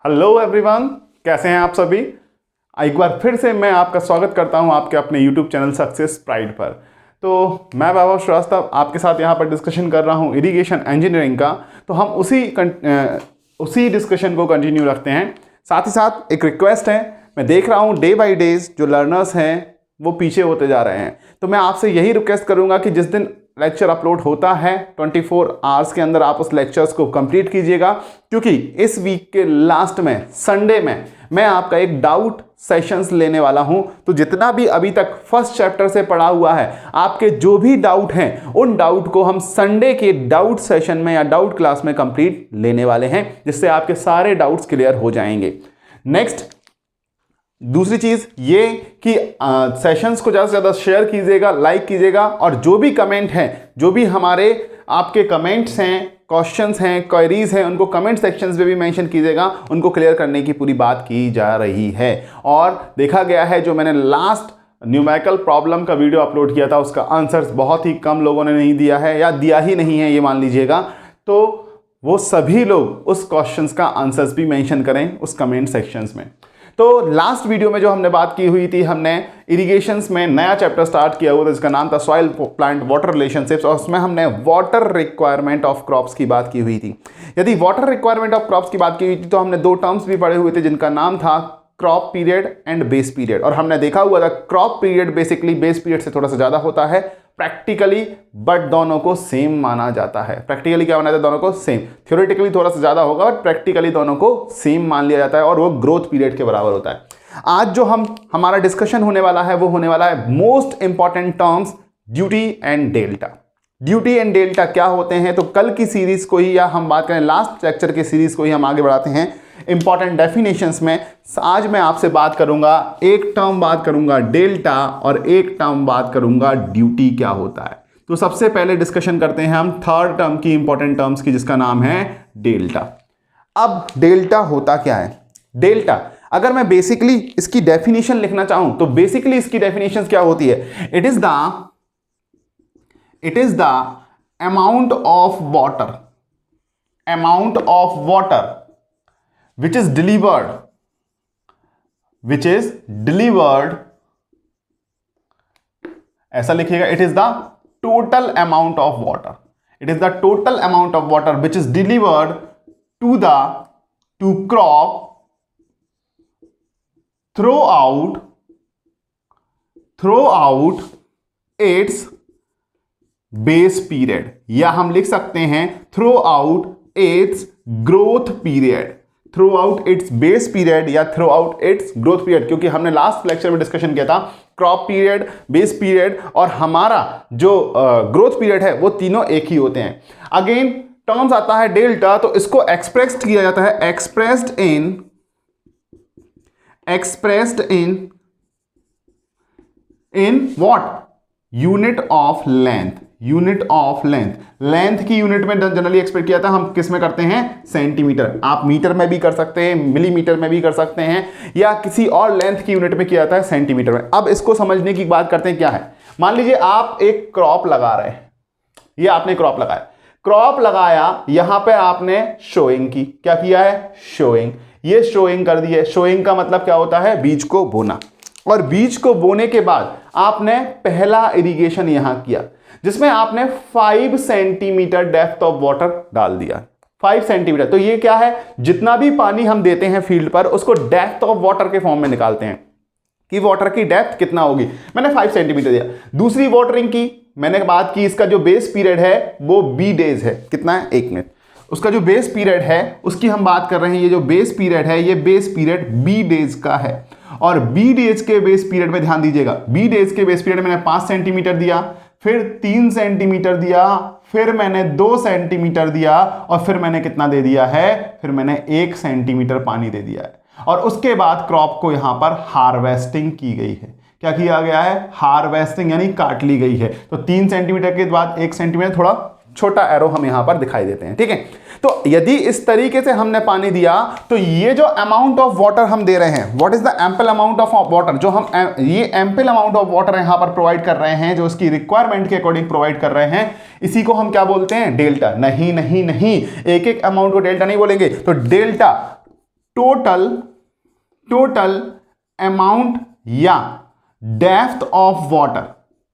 Hello everyone, कैसे हैं आप सभी। एक बार फिर से मैं आपका स्वागत करता हूं आपके अपने यूट्यूब चैनल सक्सेस प्राइड पर। तो मैं वैभव श्रीवास्तव आपके साथ यहां पर डिस्कशन कर रहा हूं इरिगेशन इंजीनियरिंग का। तो हम उसी डिस्कशन को कंटिन्यू रखते हैं। साथ ही साथ एक रिक्वेस्ट है, मैं देख रहा हूं डे बाई डेज जो लर्नर्स हैं वो पीछे होते जा रहे हैं। तो मैं आपसे यही रिक्वेस्ट करूंगा कि जिस दिन लेक्चर अपलोड होता है 24 आवर्स के अंदर आप उस लेक्चर्स को कंप्लीट कीजिएगा, क्योंकि इस वीक के लास्ट में संडे में मैं आपका एक डाउट सेशंस लेने वाला हूं। तो जितना भी अभी तक फर्स्ट चैप्टर से पढ़ा हुआ है, आपके जो भी डाउट हैं उन डाउट को हम संडे के डाउट सेशन में या डाउट क्लास में कंप्लीट लेने वाले हैं, जिससे आपके सारे डाउट्स क्लियर हो जाएंगे। नेक्स्ट दूसरी चीज ये कि सेशंस को ज़्यादा से ज़्यादा शेयर कीजिएगा, लाइक कीजिएगा, और जो भी कमेंट हैं, जो भी हमारे आपके कमेंट्स हैं, क्वेश्चंस हैं, क्वेरीज हैं, उनको कमेंट सेक्शंस में भी मेंशन कीजिएगा। उनको क्लियर करने की पूरी बात की जा रही है। और देखा गया है जो मैंने लास्ट न्यूमेरिकल प्रॉब्लम का वीडियो अपलोड किया था, उसका आंसर्स बहुत ही कम लोगों ने नहीं दिया है या दिया ही नहीं है, ये मान लीजिएगा। तो वो सभी लोग उस क्वेश्चंस का आंसर्स भी मेंशन करें उस कमेंट सेक्शंस में। तो लास्ट वीडियो में जो हमने बात की हुई थी, हमने इरिगेशंस में नया चैप्टर स्टार्ट किया हुआ था जिसका नाम था सॉइल प्लांट वाटर रिलेशनशिप्स, और उसमें हमने वाटर रिक्वायरमेंट ऑफ क्रॉप्स की बात की हुई थी। यदि वाटर रिक्वायरमेंट ऑफ क्रॉप्स की बात की हुई थी तो हमने दो टर्म्स भी पढ़े हुए थे जिनका नाम था crop period and base period. और हमने देखा हुआ था crop period basically base period से थोड़ा सा ज़्यादा होता है प्रैक्टिकली, बट दोनों को सेम माना जाता है। प्रैक्टिकली क्या माना जाता है? दोनों को सेम। थ्योरेटिकली थोड़ा सा ज़्यादा होगा बट प्रैक्टिकली दोनों को सेम मान लिया जाता है, और वो ग्रोथ पीरियड के बराबर होता है। आज जो हमारा डिस्कशन होने वाला है वो होने वाला है most important terms, duty and delta. Duty and delta क्या होते हैं? तो कल की सीरीज को ही, या हम बात करें लास्ट लेक्चर की सीरीज को ही हम आगे बढ़ाते हैं इंपॉर्टेंट डेफिनेशंस में। आज मैं आपसे बात करूंगा, एक टर्म बात करूंगा डेल्टा और एक टर्म बात करूंगा ड्यूटी क्या होता है। तो सबसे पहले डिस्कशन करते हैं हम थर्ड टर्म की, इंपॉर्टेंट टर्म्स की, जिसका नाम है डेल्टा। अब डेल्टा होता क्या है? डेल्टा अगर मैं बेसिकली इसकी डेफिनेशन लिखना चाहूं तो बेसिकली इसकी डेफिनेशन क्या होती है? It is the amount of water which is delivered, ऐसा लिखिएगा, it is the total amount of water, which is delivered to crop throughout its base period, या हम लिख सकते हैं throughout its growth period, throughout it's base period या throughout it's growth period. क्योंकि हमने लास्ट लेक्चर में डिस्कशन किया था क्रॉप पीरियड, बेस पीरियड और हमारा जो ग्रोथ पीरियड है वो तीनों एक ही होते हैं। अगेन टर्म्स आता है डेल्टा, तो इसको एक्सप्रेस्ड किया जाता है expressed in what? Unit of length. Length की यूनिट में जनरली एक्सपेक्ट किया था, हम किस में करते हैं? सेंटीमीटर। आप मीटर में भी कर सकते हैं, मिलीमीटर में भी कर सकते हैं, या किसी और लेंथ की यूनिट में किया जाता है सेंटीमीटर में। अब इसको समझने की बात करते हैं क्या है। मान लीजिए आप एक क्रॉप लगा रहे हैं, ये आपने क्रॉप लगाया, यहां पे आपने शोइंग की। क्या किया है? शोइंग। ये शोइंग कर दी है। शोइंग का मतलब क्या होता है? बीज को बोना। और बीज को बोने के बाद आपने पहला इरिगेशन यहां किया जिसमें आपने 5 सेंटीमीटर डेप्थ ऑफ वाटर डाल दिया। 5 सेंटीमीटर, तो ये क्या है? जितना भी पानी हम देते हैं फील्ड पर उसको डेप्थ ऑफ वाटर के फॉर्म में निकालते हैं कि वाटर की डेप्थ कितना होगी। मैंने 5 सेंटीमीटर दिया। दूसरी वाटरिंग की मैंने बात की, इसका जो बेस पीरियड है वो बी डेज है। कितना है? 1 मिनट। उसका जो बेस पीरियड है उसकी हम बात कर रहे हैं। ये जो बेस पीरियड है ये बेस पीरियड बी डेज का है। और बी डेज के बेस पीरियड में ध्यान दीजिएगा, बी डेज के बेस पीरियड मैंने 5 सेंटीमीटर दिया, फिर 3 सेंटीमीटर दिया, फिर मैंने 2 सेंटीमीटर दिया, और फिर मैंने कितना दे दिया है? फिर मैंने 1 सेंटीमीटर पानी दे दिया है। और उसके बाद क्रॉप को यहां पर हार्वेस्टिंग की गई है। क्या किया गया है? हार्वेस्टिंग, यानी काट ली गई है। तो 3 सेंटीमीटर के बाद 1 सेंटीमीटर, थोड़ा छोटा एरो हम यहां पर दिखाई देते हैं, ठीक है। तो यदि इस तरीके से हमने पानी दिया तो ये जो अमाउंट ऑफ वाटर हम दे रहे हैं, what is the ample amount of water, जो हम ये एम्पल अमाउंट ऑफ वाटर यहां पर प्रोवाइड कर रहे हैं, जो उसकी रिक्वायरमेंट के अकॉर्डिंग प्रोवाइड कर रहे हैं, इसी को हम क्या बोलते हैं? डेल्टा। नहीं नहीं नहीं, एक एक अमाउंट को डेल्टा नहीं बोलेंगे। तो डेल्टा टोटल अमाउंट या depth of water,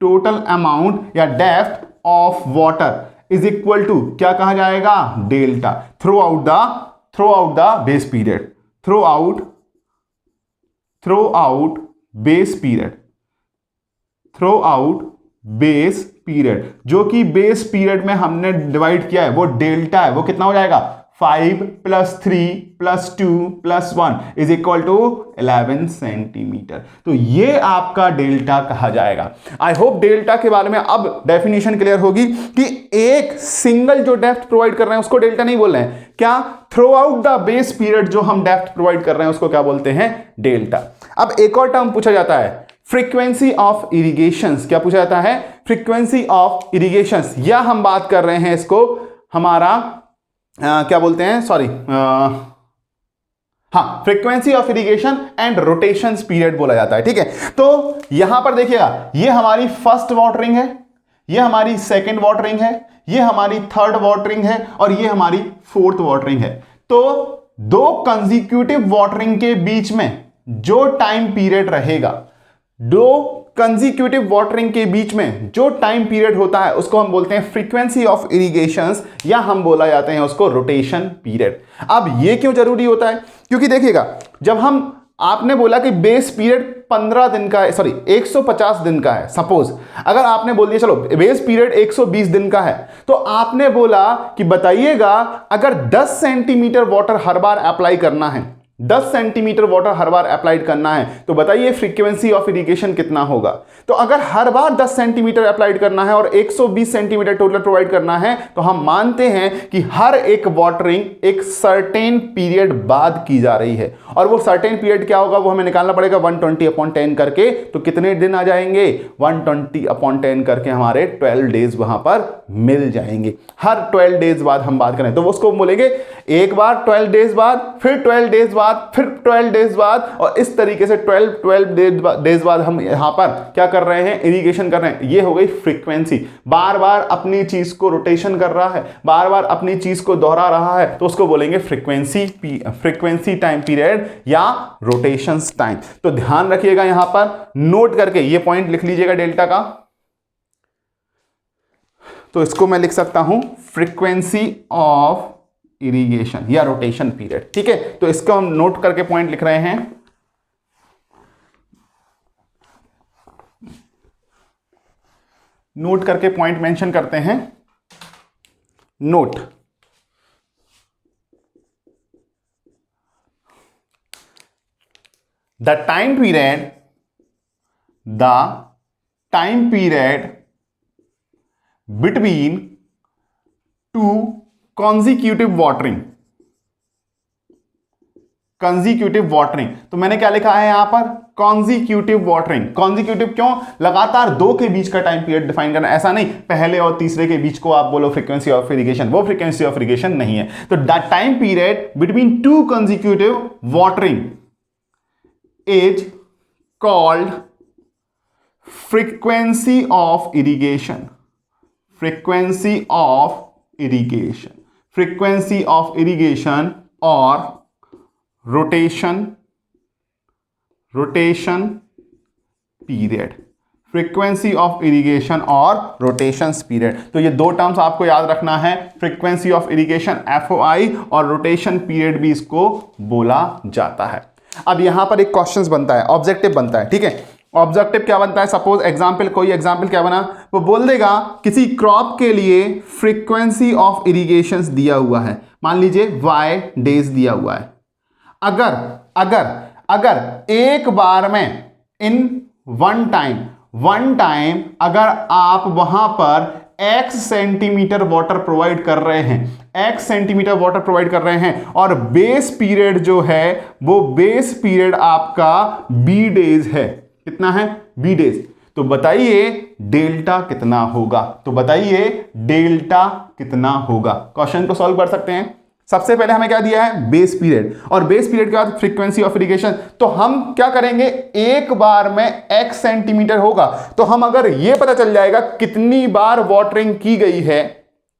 total amount या depth of water is equal to क्या कहा जाएगा, delta, throughout the base period, throughout base period, जो कि बेस पीरियड में हमने डिवाइड किया है वो डेल्टा है, वो कितना हो जाएगा 5 + 3 + 2 + 1 इज इक्वल टू 11 सेंटीमीटर। तो ये आपका डेल्टा कहा जाएगा। आई होप डेल्टा के बारे में अब डेफिनेशन क्लियर होगी कि एक सिंगल जो डेप्थ प्रोवाइड कर रहे हैं उसको डेल्टा नहीं बोल रहे हैं, क्या through out the base period जो हम डेप्थ प्रोवाइड कर रहे हैं उसको क्या बोलते हैं, डेल्टा। अब एक और टर्म पूछा जाता है, फ्रीक्वेंसी ऑफ इरिगेशंस। क्या पूछा जाता है, फ्रीक्वेंसी ऑफ इरिगेशंस, या हम बात कर रहे हैं इसको हमारा क्या बोलते हैं, सॉरी, हाँ, frequency of irrigation and rotation period बोला जाता है। ठीक है, तो यहां पर देखिएगा, ये हमारी फर्स्ट वाटरिंग है, ये हमारी सेकंड वाटरिंग है, ये हमारी थर्ड वाटरिंग है और ये हमारी फोर्थ वाटरिंग है। तो दो कंसेक्यूटिव वाटरिंग के बीच में जो टाइम पीरियड रहेगा, दो कंसेक्यूटिव वाटरिंग के बीच में जो टाइम पीरियड होता है उसको हम बोलते हैं फ्रीक्वेंसी ऑफ इरिगेशंस, या हम बोला जाते हैं उसको रोटेशन पीरियड। अब ये क्यों जरूरी होता है, क्योंकि देखिएगा, जब हम आपने बोला कि बेस पीरियड 15 दिन का है, सॉरी 150 दिन का है, सपोज अगर आपने बोल दिया चलो बेस पीरियड 120 दिन का है, तो आपने बोला कि बताइएगा अगर 10 सेंटीमीटर वाटर हर बार अप्लाई करना है, 10 सेंटीमीटर वाटर हर बार अप्लाइड करना है, तो बताइए फ्रीक्वेंसी ऑफ इरिगेशन कितना होगा। तो अगर हर बार 10 सेंटीमीटर अप्लाइड करना है और 120 सेंटीमीटर टोटल प्रोवाइड करना है, तो हम मानते हैं कि हर एक वाटरिंग एक सर्टेन पीरियड बाद की जा रही है, और वो सर्टेन पीरियड क्या होगा वो हमें निकालना पड़ेगा 120/10 करके। तो कितने दिन आ जाएंगे, 120/10 करके हमारे 12 डेज वहां पर मिल जाएंगे। हर 12 डेज बाद हम बात करें तो उसको बोलेंगे एक बार 12 डेज बाद, फिर 12 डेज बाद, फिर 12 डेज बाद, और इस तरीके से 12 डेज बाद हम यहां पर क्या कर रहे हैं, इरिगेशन कर रहे हैं। ये हो गई फ्रीक्वेंसी, बार बार अपनी चीज को रोटेशन कर रहा है, बार बार अपनी चीज को दोहरा रहा है, तो उसको बोलेंगे फ्रीक्वेंसी टाइम पीरियड या रोटेशन टाइम। तो ध्यान रखिएगा, यहां पर नोट करके ये पॉइंट लिख लीजिएगा डेल्टा का। तो इसको मैं लिख सकता हूं फ्रीक्वेंसी ऑफ इरिगेशन या रोटेशन पीरियड। ठीक है, तो इसको हम नोट करके पॉइंट लिख रहे हैं। नोट करके पॉइंट मेंशन करते हैं। Note, the time period between two consecutive watering. तो मैंने क्या लिखा है यहां पर, consecutive वाटरिंग। consecutive क्यों, लगातार दो के बीच का टाइम पीरियड डिफाइन करना, ऐसा नहीं पहले और तीसरे के बीच को आप बोलो फ्रीक्वेंसी ऑफ इरिगेशन, वो फ्रीक्वेंसी ऑफ इरिगेशन नहीं है। तो the time period between two consecutive watering is called frequency of irrigation, frequency of irrigation और rotation period, frequency of irrigation और रोटेशन पीरियड। तो ये दो टर्म्स आपको याद रखना है, फ्रीक्वेंसी ऑफ इरिगेशन FOI और रोटेशन पीरियड भी इसको बोला जाता है। अब यहां पर एक क्वेश्चन बनता है, ऑब्जेक्टिव बनता है। ठीक है, ऑब्जेक्टिव क्या बनता है, सपोज एग्जाम्पल, कोई एग्जाम्पल क्या बना, वो बोल देगा किसी क्रॉप के लिए फ्रीक्वेंसी ऑफ इरिगेशन दिया हुआ है, मान लीजिए Y डेज दिया हुआ है। अगर एक बार में इन वन टाइम अगर आप वहां पर x सेंटीमीटर वाटर प्रोवाइड कर रहे हैं, और बेस पीरियड जो है वो बेस पीरियड आपका B डेज है, कितना है, B डेज। तो बताइए डेल्टा कितना होगा, क्वेश्चन को सॉल्व कर सकते हैं। सबसे पहले हमें क्या दिया है, बेस पीरियड, और बेस पीरियड के बाद फ्रीक्वेंसी ऑफ इरिगेशन। तो हम क्या करेंगे, एक बार में x सेंटीमीटर होगा, तो हम अगर ये पता चल जाएगा कितनी बार वाटरिंग की गई है,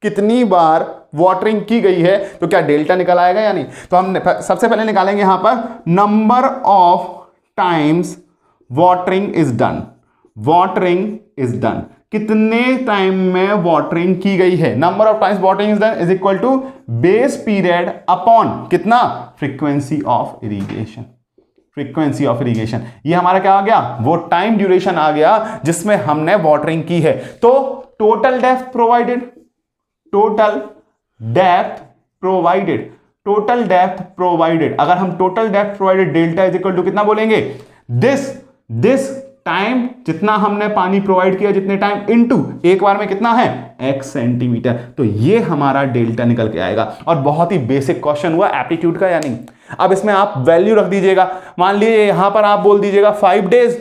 कितनी बार वाटरिंग की गई है तो क्या डेल्टा निकल आएगा या नहीं? तो हम सबसे पहले निकालेंगे यहां पर number of times watering is done. Watering is done, कितने टाइम में वाटरिंग की गई है। Number of times watering is done is equal to base period upon कितना, frequency of irrigation. Frequency of irrigation, ये हमारा क्या आ गया, वो टाइम ड्यूरेशन आ गया जिसमें हमने वाटरिंग की है। तो total depth provided, total depth provided, total depth provided, अगर हम total depth provided delta is equal to कितना बोलेंगे, दिस टाइम, जितना हमने पानी प्रोवाइड किया जितने टाइम, इनटू एक बार में कितना है, x सेंटीमीटर। तो ये हमारा डेल्टा निकल के आएगा। और बहुत ही बेसिक क्वेश्चन हुआ एप्टीट्यूड का, यानी अब इसमें आप वैल्यू रख दीजिएगा। मान लीजिए यहां पर आप बोल दीजिएगा 5 डेज,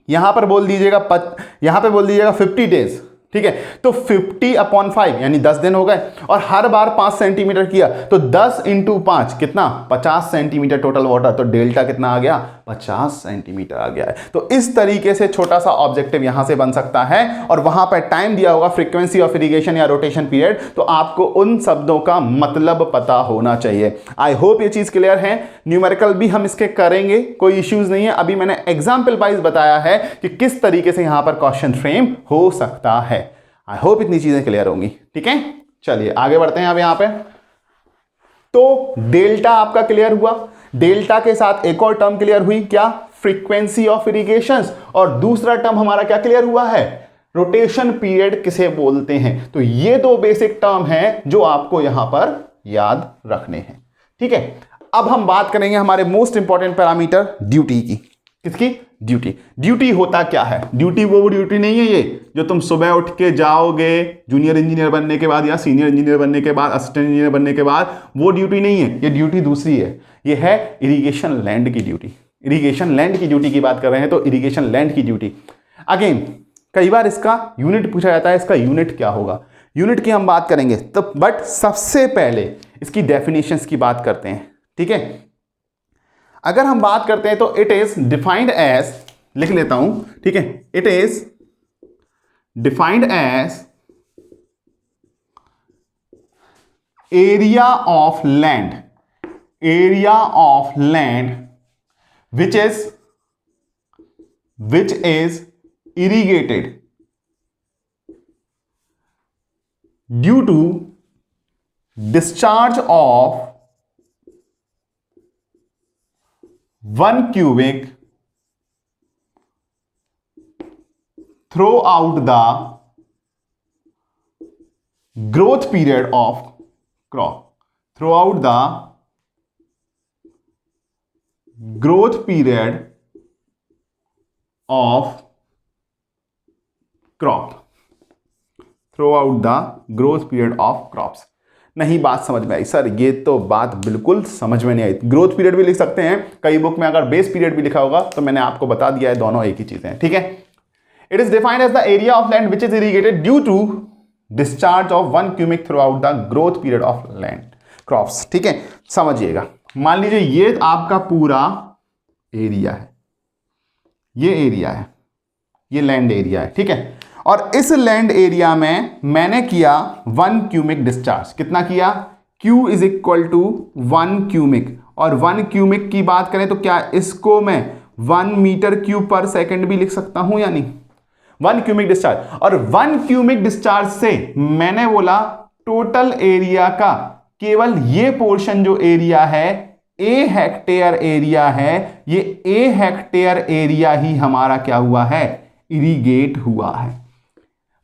यहां पर बोल दीजिएगा यहां पर बोल दीजिएगा 50 डेज, ठीक है। तो 50/5 यानी 10 दिन हो गए, और हर बार 5 सेंटीमीटर किया तो 10 इंटू 5 कितना, 50 सेंटीमीटर टोटल वाटर। तो डेल्टा कितना आ गया, 50 सेंटीमीटर आ गया है। तो इस तरीके से छोटा सा ऑब्जेक्टिव यहां से बन सकता है, और वहां पर टाइम दिया होगा, फ्रीक्वेंसी ऑफ इरिगेशन या रोटेशन पीरियड, तो आपको उन शब्दों का मतलब पता होना चाहिए। आई होप ये चीज क्लियर है। न्यूमेरिकल भी हम इसके करेंगे, कोई इश्यूज नहीं है। अभी मैंने एग्जाम्पल वाइज बताया है कि किस तरीके से यहां पर क्वेश्चन फ्रेम हो सकता है। आई होप इतनी चीजें क्लियर होंगी, ठीक है। चलिए आगे बढ़ते हैं अब यहां पे। तो डेल्टा आपका क्लियर हुआ, डेल्टा के साथ एक और टर्म क्लियर हुई, क्या, फ्रीक्वेंसी ऑफ इरिगेशन, और दूसरा टर्म हमारा क्या क्लियर हुआ है, रोटेशन पीरियड किसे बोलते हैं। तो ये दो बेसिक टर्म हैं जो आपको यहां पर याद रखने हैं, ठीक है। अब हम बात करेंगे हमारे मोस्ट इंपॉर्टेंट पैरामीटर ड्यूटी की। किसकी, ड्यूटी। ड्यूटी होता क्या है, ड्यूटी वो ड्यूटी नहीं है ये जो तुम सुबह उठ के जाओगे जूनियर इंजीनियर बनने के बाद या सीनियर इंजीनियर बनने के बाद, असिस्टेंट इंजीनियर बनने के बाद, वो ड्यूटी नहीं है। ये ड्यूटी दूसरी है, ये है इरिगेशन लैंड की ड्यूटी। इरिगेशन लैंड की ड्यूटी की बात कर रहे हैं, तो इरिगेशन लैंड की ड्यूटी। अगेन कई बार इसका यूनिट पूछा जाता है, इसका यूनिट क्या होगा, यूनिट की हम बात करेंगे तो, बट सबसे पहले इसकी डेफिनेशंस की बात करते हैं, ठीक है। अगर हम बात करते हैं तो इट इज डिफाइंड एज, लिख लेता हूं, ठीक है, it is defined as area of land, area of land which is irrigated due to discharge of 1 cubic throughout the growth period of crop, throughout the growth period of crop, throughout the growth period of crops। नहीं बात समझ में आई sir, ये तो बात बिल्कुल समझ में नहीं आई। ग्रोथ पीरियड भी लिख सकते हैं, कई बुक में अगर बेस पीरियड भी लिखा होगा तो मैंने आपको बता दिया है, दोनों एक ही चीजें हैं, ठीक है। It is defined as the area of land which is irrigated due to discharge of 1 cubic throughout the growth period of land crops, ठीक है। समझिएगा, मान लीजिए ये आपका पूरा एरिया है, ये एरिया है, ये लैंड एरिया है, ठीक है। और इस लैंड एरिया में मैंने किया 1 क्यूबिक डिस्चार्ज। कितना किया, Q is equal to 1 cubic, और 1 क्यूबिक की बात करें तो क्या इसको मैं 1 मीटर क्यूब पर सेकंड भी लिख सकता हूं या नहीं, 1 क्यूबिक डिस्चार्ज। और 1 क्यूबिक डिस्चार्ज से मैंने बोला टोटल एरिया का केवल ये पोर्शन जो एरिया है, ए हेक्टेयर एरिया है, ये ए हेक्टेयर एरिया ही हमारा क्या हुआ है, इरिगेट हुआ है।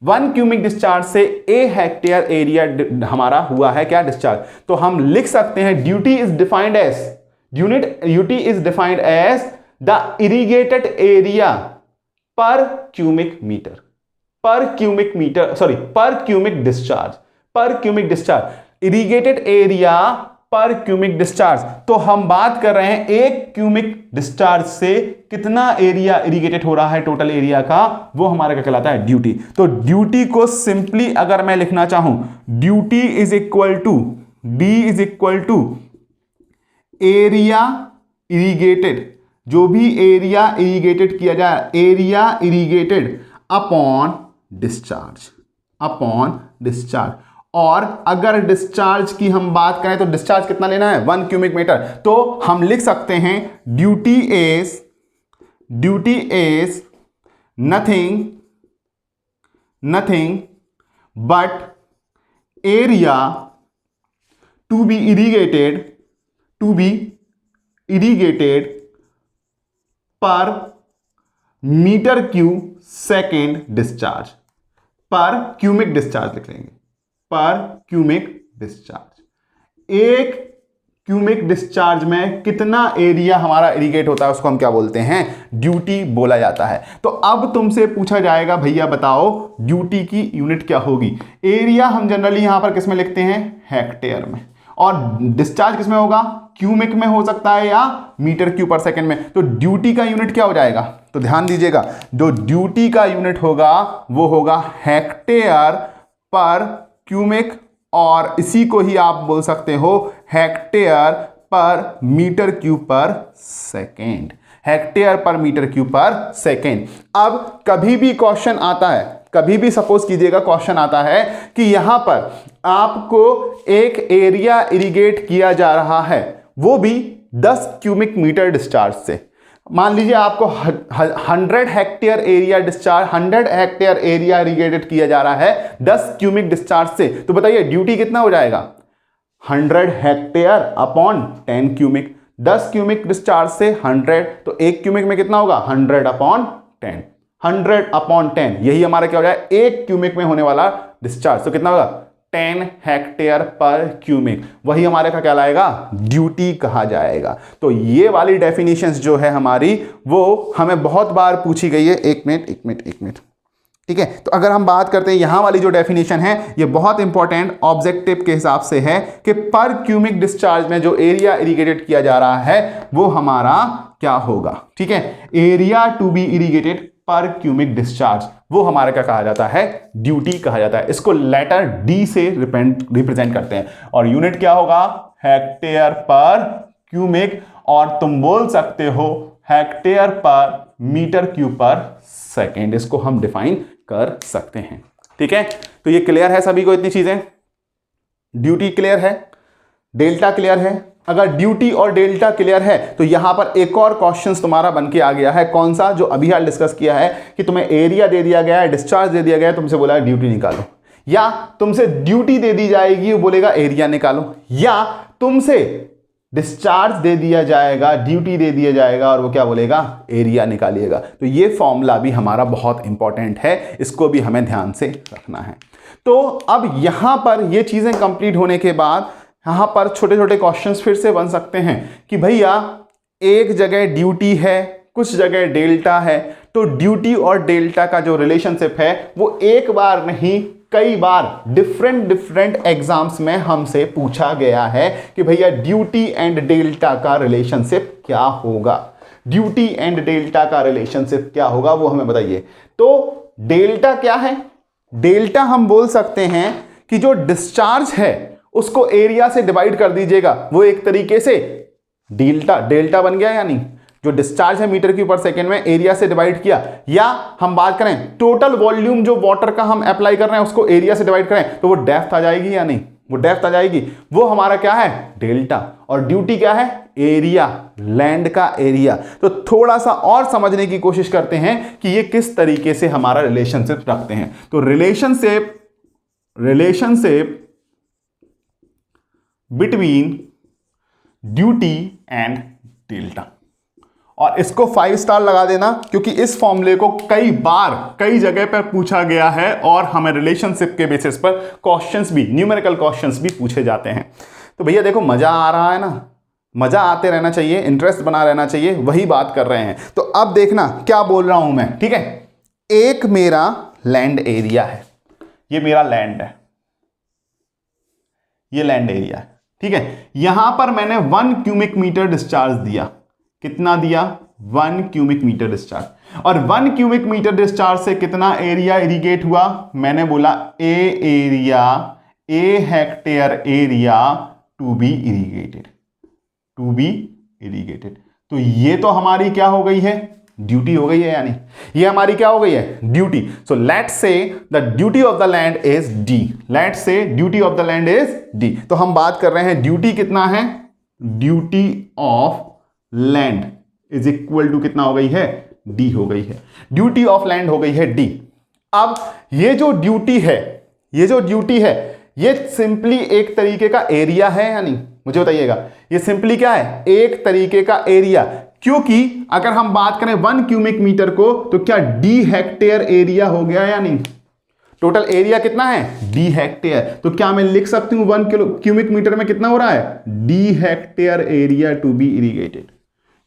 1 क्यूबिक डिस्चार्ज से ए हेक्टेयर एरिया हमारा हुआ है क्या, डिस्चार्ज। तो हम लिख सकते हैं duty is defined as, duty is defined as the irrigated area per cubic metre, per cubic metre, sorry per cubic discharge, per cubic discharge, irrigated area per cubic discharge. तो हम बात कर रहे हैं 1 क्यूबिक डिस्चार्ज से कितना area irrigated हो रहा है टोटल एरिया का, वो हमारा क्या कहलाता है, ड्यूटी। तो ड्यूटी को सिंपली अगर मैं लिखना चाहूं, duty is equal to D is equal to area irrigated, जो भी एरिया इरिगेटेड किया जाए, area irrigated upon discharge, upon discharge. और अगर डिस्चार्ज की हम बात करें तो डिस्चार्ज कितना लेना है 1 क्यूबिक मीटर। तो हम लिख सकते हैं duty is nothing but area to be irrigated per metre cube second discharge, per cubic discharge लिख लेंगे, पर क्यूबिक डिस्चार्ज। एक क्यूबिक डिस्चार्ज में कितना एरिया हमारा इरिगेट होता है उसको हम क्या बोलते हैं, ड्यूटी बोला जाता है। तो अब तुमसे पूछा जाएगा भैया बताओ ड्यूटी की यूनिट क्या होगी। एरिया हम जनरली यहां पर किस में लिखते हैं, हेक्टेयर में, और डिस्चार्ज किस में होगा, क्यूबिक में हो सकता है या मीटर क्यूब पर सेकंड में। तो ड्यूटी का यूनिट क्या हो जाएगा, तो ध्यान दीजिएगा, जो ड्यूटी का यूनिट होगा वो होगा हेक्टेयर पर क्यूबिक, और इसी को ही आप बोल सकते हो हेक्टेयर पर मीटर क्यूब पर सेकेंड, हेक्टेयर पर मीटर क्यूब पर सेकेंड। अब कभी भी क्वेश्चन आता है, कभी भी सपोज कीजिएगा क्वेश्चन आता है कि यहां पर आपको एक एरिया इरिगेट किया जा रहा है, वो भी 10 क्यूबिक मीटर डिस्चार्ज से। मान लीजिए आपको 100 hectare area discharge, 100 hectare area irrigated किया जा रहा है 10 क्यूबिक डिस्चार्ज से। तो बताइए ड्यूटी कितना हो जाएगा, 100 hectare upon 10 cubic, 10 cubic discharge से 100, तो 1 क्यूबिक में कितना होगा 100 अपॉन 10, 100 अपॉन 10, यही हमारा क्या हो जाए 1 क्यूबिक में होने वाला डिस्चार्ज। तो कितना होगा 10 हेक्टेयर पर क्यूबिक, वही हमारे का क्या लाएगा, ड्यूटी कहा जाएगा। तो ये वाली डेफिनेशंस जो है हमारी वो हमें बहुत बार पूछी गई है। एक मिनट, ठीक है। तो अगर हम बात करते हैं यहां वाली जो डेफिनेशन है, ये बहुत इंपॉर्टेंट ऑब्जेक्टिव के हिसाब से है कि पर क्यूबिक डिस्चार्ज में जो एरिया इरिगेटेड किया जा रहा है वो हमारा क्या होगा, ठीक है। एरिया टू बी इरिगेटेड पर क्यूबिक डिस्चार्ज, वो हमारा क्या कहा जाता है, ड्यूटी कहा जाता है। इसको लेटर डी से रिप्रेजेंट करते हैं, और यूनिट क्या होगा, हेक्टेयर पर क्यूबिक, और तुम बोल सकते हो हेक्टेयर पर मीटर क्यूब पर सेकेंड, इसको हम डिफाइन कर सकते हैं, ठीक है। तो ये क्लियर है सभी को, इतनी चीजें, ड्यूटी क्लियर है, डेल्टा क्लियर है। अगर ड्यूटी और डेल्टा क्लियर है तो यहां पर एक और क्वेश्चन तुम्हारा बन के आ गया है, कौन सा, जो अभी हाल डिस्कस किया है कि तुम्हें एरिया दे दिया गया है, डिस्चार्ज दे दिया गया है, तुमसे बोला है ड्यूटी निकालो, या तुमसे ड्यूटी दे दी जाएगी वो बोलेगा एरिया निकालो, या तुमसे डिस्चार्ज दे दिया जाएगा, ड्यूटी दे दिया जाएगा और वो क्या बोलेगा, एरिया निकालिएगा। तो ये फॉर्मूला भी हमारा बहुत इंपॉर्टेंट है, इसको भी हमें ध्यान से रखना है। तो अब यहां पर ये चीजें कंप्लीट होने के बाद यहां पर छोटे छोटे क्वेश्चंस फिर से बन सकते हैं कि भैया एक जगह ड्यूटी है, कुछ जगह डेल्टा है, तो ड्यूटी और डेल्टा का जो रिलेशनशिप है वो एक बार नहीं कई बार डिफरेंट एग्जाम्स में हमसे पूछा गया है कि भैया ड्यूटी एंड डेल्टा का रिलेशनशिप क्या होगा, ड्यूटी एंड डेल्टा का रिलेशनशिप क्या होगा वो हमें बताइए। तो डेल्टा क्या है, डेल्टा हम बोल सकते हैं कि जो डिस्चार्ज है उसको एरिया से डिवाइड कर दीजिएगा, वो एक तरीके से डेल्टा बन गया, यानी जो डिस्चार्ज है मीटर क्यूब पर सेकंड में एरिया से डिवाइड किया, या हम बात करें टोटल वॉल्यूम जो वाटर का हम अप्लाई कर रहे हैं उसको एरिया से डिवाइड करें तो वो डेप्थ आ जाएगी या नहीं, वो डेप्थ आ जाएगी, वो हमारा क्या है डेल्टा। और ड्यूटी क्या है, एरिया, लैंड का एरिया। तो थोड़ा सा और समझने की कोशिश करते हैं कि ये किस तरीके से हमारा रिलेशनशिप रखते हैं। तो relationship between duty and delta, और इसको 5 स्टार लगा देना क्योंकि इस फॉर्मूले को कई बार कई जगह पर पूछा गया है और हमें रिलेशनशिप के बेसिस पर क्वेश्चंस भी, न्यूमेरिकल क्वेश्चंस भी पूछे जाते हैं। तो भैया देखो मजा आ रहा है ना, मजा आते रहना चाहिए, इंटरेस्ट बना रहना चाहिए, वही बात कर रहे हैं। तो अब देखना क्या बोल रहा हूं मैं, ठीक है। एक मेरा लैंड एरिया है, ये मेरा लैंड है, ये लैंड एरिया है, ठीक है। यहां पर मैंने 1 क्यूबिक मीटर डिस्चार्ज दिया, कितना दिया 1 क्यूबिक मीटर डिस्चार्ज, और 1 क्यूबिक मीटर डिस्चार्ज से कितना एरिया इरिगेट हुआ, मैंने बोला a hectare area to be irrigated. तो ये तो हमारी क्या हो गई है, ड्यूटी हो गई है या नहीं, ये हमारी क्या हो गई है, duty. So let's say the duty of the land is D, let's say duty of the land is D. तो हम बात कर रहे हैं ड्यूटी कितना है, duty of land is equal to कितना हो गई है, डी हो गई है, ड्यूटी ऑफ लैंड हो गई है डी। अब ये जो ड्यूटी है, ये जो ड्यूटी है, ये सिंपली एक तरीके का एरिया है या नहीं, मुझे बताइएगा, ये सिंपली क्या है, एक तरीके का एरिया। क्योंकि अगर हम बात करें 1 क्यूबिक मीटर को तो क्या डी हेक्टेयर एरिया हो गया या नहीं, टोटल एरिया कितना है, डी हेक्टेयर। तो क्या मैं लिख सकती हूं 1 क्यूबिक मीटर में कितना हो रहा है, D hectare area to be irrigated,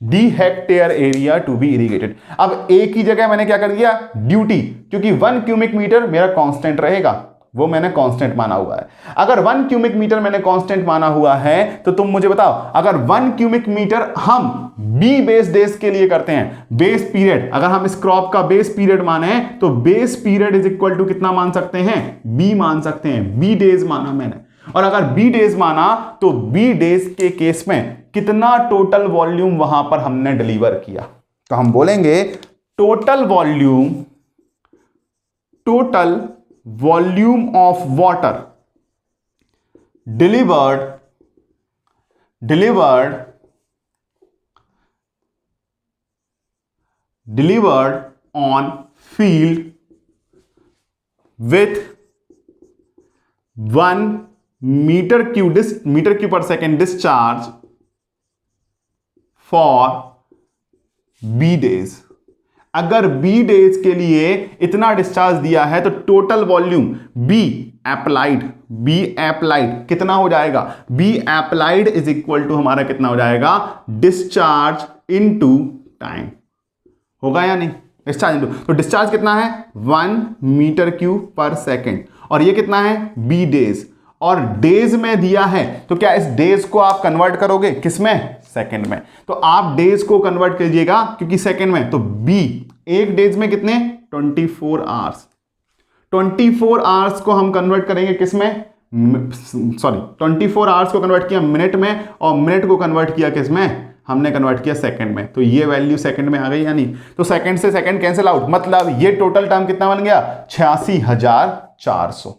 D hectare area to be irrigated. अब एक ही जगह मैंने क्या कर दिया, ड्यूटी, क्योंकि 1 क्यूबिक मीटर मेरा कांस्टेंट रहेगा, वो मैंने कांस्टेंट माना हुआ है। अगर 1 क्यूबिक मीटर मैंने कांस्टेंट माना हुआ है तो तुम मुझे बताओ, अगर 1 क्यूबिक मीटर हम बी बेस डेज के लिए करते हैं, बेस पीरियड, अगर हम इस क्रॉप का बेस पीरियड माने तो base period is equal to कितना मान सकते हैं, बी मान सकते हैं, बी डेज माना मैंने। और अगर बी डेज माना तो बी डेज के केस में कितना टोटल वॉल्यूम वहां पर हमने डिलीवर किया, तो हम बोलेंगे total volume of water delivered on field with 1 meter cube per second discharge for B days। अगर B डेज के लिए इतना डिस्चार्ज दिया है तो टोटल वॉल्यूम B एप्लाइड कितना हो जाएगा, B applied is equal to हमारा कितना हो जाएगा, डिस्चार्ज इनटू टाइम, होगा या नहीं, डिस्चार्ज इनटू, तो डिस्चार्ज कितना है 1 मीटर क्यूब पर सेकेंड, और ये कितना है B डेज, और डेज में दिया है तो क्या इस डेज को आप कन्वर्ट करोगे किसमें, सेकंड में। तो आप डेज को कन्वर्ट कीजिएगा क्योंकि सेकंड में, तो बी एक डेज में कितने 24 आवर्स, 24 आवर्स को हम कन्वर्ट करेंगे किसमें, 24 आवर्स को कन्वर्ट किया मिनट में, और मिनट को कन्वर्ट किया किसमें, हमने कन्वर्ट किया सेकंड में। तो ये वैल्यू सेकंड में आ गई या नहीं, तो सेकंड से सेकंड कैंसिल आउट, मतलब ये टोटल टर्म कितना बन गया 86,400,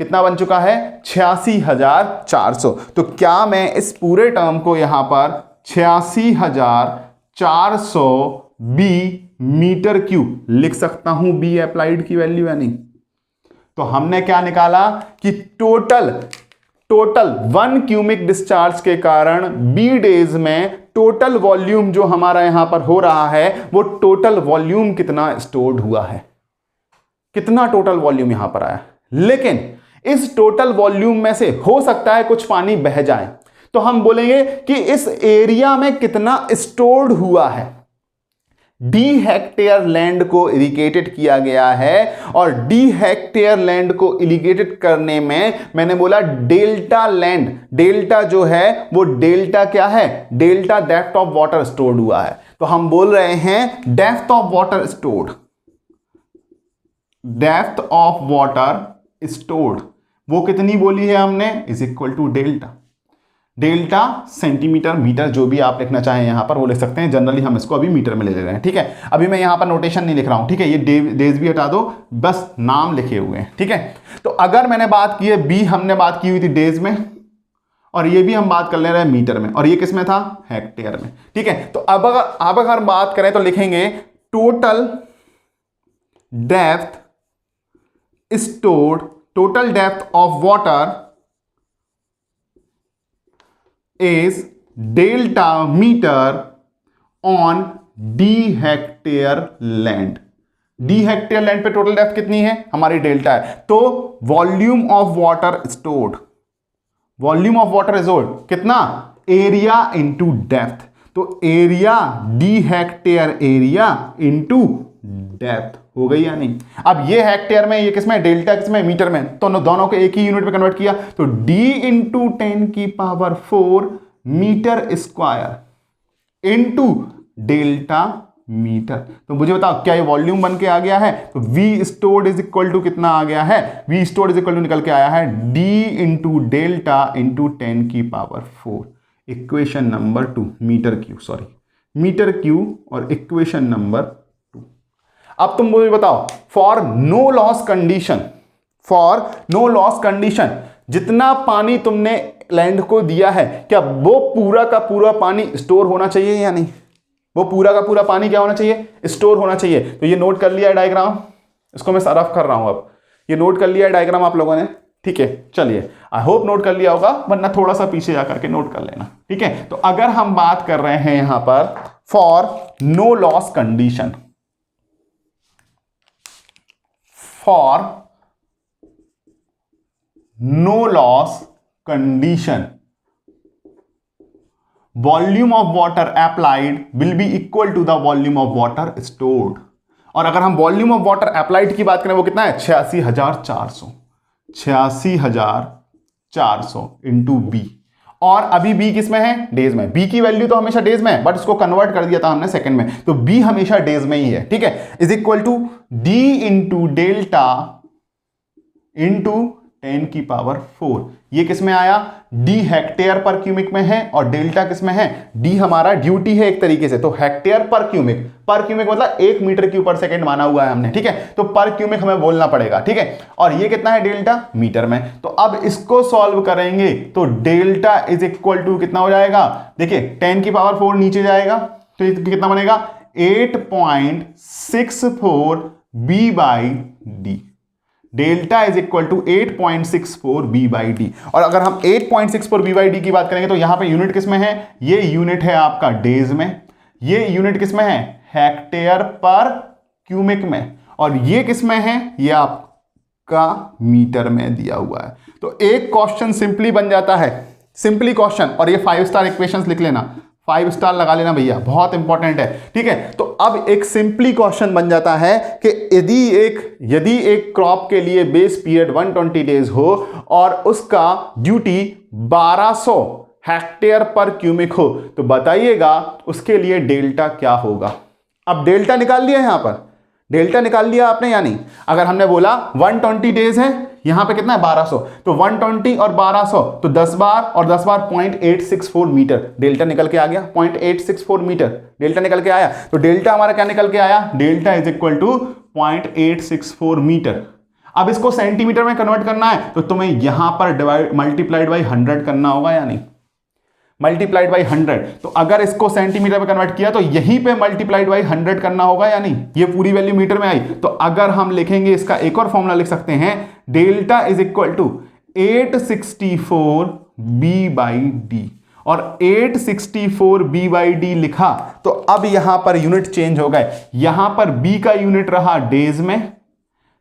कितना बन चुका है 86,400। तो क्या मैं इस पूरे टर्म को यहां पर 86,400 बी मीटर क्यूब लिख सकता हूं, बी अप्लाइड की वैल्यू है नहीं। तो हमने क्या निकाला कि टोटल 1 क्यूबिक डिस्चार्ज के कारण बी डेज में टोटल वॉल्यूम जो हमारा यहां पर हो रहा है वो टोटल वॉल्यूम कितना स्टोर्ड हुआ है, कितना टोटल वॉल्यूम यहां पर आया। लेकिन इस टोटल वॉल्यूम में से हो सकता है कुछ पानी बह जाए, तो हम बोलेंगे कि इस एरिया में कितना स्टोर्ड हुआ है। डी हेक्टेयर लैंड को इरिगेटेड किया गया है, और डी हेक्टेयर लैंड को इरिगेटेड करने में मैंने बोला डेल्टा लैंड, डेल्टा जो है वो डेल्टा क्या है, delta depth of water stored हुआ है। तो हम बोल रहे हैं depth of water stored, depth of water stored वो कितनी बोली है हमने, is equal to delta centimetre metre, जो भी आप लिखना चाहें यहां पर वो लिख सकते हैं, जनरली हम इसको अभी मीटर में ले रहे हैं, ठीक है। अभी मैं यहां पर नोटेशन नहीं लिख रहा हूं, ठीक है, ये डेज भी हटा दो, बस नाम लिखे हुए हैं, ठीक है। तो अगर मैंने बात की है बी, हमने बात की हुई थी डेज में, और ये भी हम बात कर ले रहे हैं मीटर में, और ये किस में था, हेक्टेयर में, ठीक है। तो अब अगर बात करें तो लिखेंगे total depth stored, total depth of water is delta meter on d hectare land। d hectare land पे टोटल डेप्थ कितनी है हमारी, डेल्टा है। तो volume of water stored, volume of water stored कितना, एरिया इंटू डेप्थ। तो area D hectare area into depth हो गई या नहीं। अब ये हेक्टेयर में, ये किसमें, डेल्टा किसमें, मीटर में, तो दोनों को एक ही यूनिट में कन्वर्ट किया, तो d into 10⁴ metre square into delta metre. तो मुझे बताओ क्या ये वॉल्यूम बन के आ गया है, तो V stored is equal to कितना आ गया है, V stored is equal to निकल के आया है d into delta into 10⁴, equation number 2, metre cube, sorry metre cube और इक्वेशन नंबर 2। अब तुम मुझे बताओ, for no loss condition, for no loss condition जितना पानी तुमने लैंड को दिया है, क्या वो पूरा का पूरा पानी स्टोर होना चाहिए या नहीं? वो पूरा का पूरा पानी क्या होना चाहिए? स्टोर होना चाहिए। तो ये नोट कर लिया डायग्राम, इसको मैं रफ कर रहा हूं। अब ये नोट कर लिया डायग्राम आप लोगों ने, ठीक है? चलिए, आई होप नोट कर लिया होगा, वरना थोड़ा सा पीछे जाकर के नोट कर लेना, ठीक है? तो अगर हम बात कर रहे हैं यहां पर for no loss condition, for no loss condition, volume of water applied will be equal to the volume of water stored. और अगर हम वॉल्यूम ऑफ वाटर अप्लाइड की बात करें, वो कितना है? 86,400, 86,400 इंटू बी। और अभी बी किस में है? डेज में। बी की वैल्यू तो हमेशा डेज में है, बट इसको कन्वर्ट कर दिया था हमने सेकंड में, तो बी हमेशा डेज में ही है, ठीक है? Is equal to D into delta into 10 की पावर 4। ये किस में आया? डी हेक्टेयर पर क्यूबिक में है, और डेल्टा किस में है? डी हमारा ड्यूटी है एक तरीके से, तो हेक्टेयर पर क्यूबिक, पर क्यूबिक मतलब 1 मीटर क्यूब पर सेकंड माना हुआ है हमने, ठीक है? तो पर क्यूबिक हमें बोलना पड़ेगा, ठीक है? और ये कितना है? डेल्टा मीटर में। तो अब इसको सॉल्व करेंगे तो डेल्टा इज इक्वल टू कितना हो जाएगा? देखिए 10 की पावर 4 नीचे जाएगा, तो ये कितना बनेगा? 8.64 B by D. Delta is equal to 8.64 B by D. और अगर हम 8.64 बी बाई डी की बात करेंगे तो यहां पे यूनिट किस में है? ये यूनिट है आपका डेज में, ये यूनिट किस में है? हेक्टेयर पर क्यूबिक में, और ये किस में है? ये आपका मीटर में दिया हुआ है। तो एक क्वेश्चन सिंपली बन जाता है, सिंपली क्वेश्चन, और ये 5 स्टार इक्वेशंस लिख लेना, 5 स्टार लगा लेना भैया, बहुत इंपॉर्टेंट है, ठीक है? तो अब एक सिंपली क्वेश्चन बन जाता है कि यदि एक क्रॉप के लिए बेस पीरियड 120 डेज हो और उसका ड्यूटी 1200 हेक्टेयर पर क्यूबिक हो, तो बताइएगा उसके लिए डेल्टा क्या होगा? अब डेल्टा निकाल लिया, यहां पर डेल्टा निकाल लिया आपने या नहीं? अगर हमने बोला 120 डेज है, यहां पे कितना है? 1200, तो 120 और 1200 तो 10 बार और 10 बार 0.864 मीटर, डेल्टा निकल के आ गया 0.864 मीटर, डेल्टा निकल के आया। तो डेल्टा हमारा क्या निकल के आया? Delta is equal to 0.864 metre. अब इसको सेंटीमीटर में कन्वर्ट करना है, तो तुम्हें यहां पर मल्टीप्लाइड बाई 100 करना होगा या नहीं? Multiplied by 100। तो अगर इसको सेंटीमीटर में कन्वर्ट किया तो यहीं पे मल्टीप्लाइड बाई 100 करना होगा या नहीं? ये पूरी वैल्यू मीटर में आई। तो अगर हम लिखेंगे, इसका एक और फॉर्मूला लिख सकते हैं, delta is equal to 864 B by D. और 864 बी बाई डी लिखा तो अब यहां पर यूनिट चेंज हो गए, यहां पर बी का यूनिट रहा डेज में,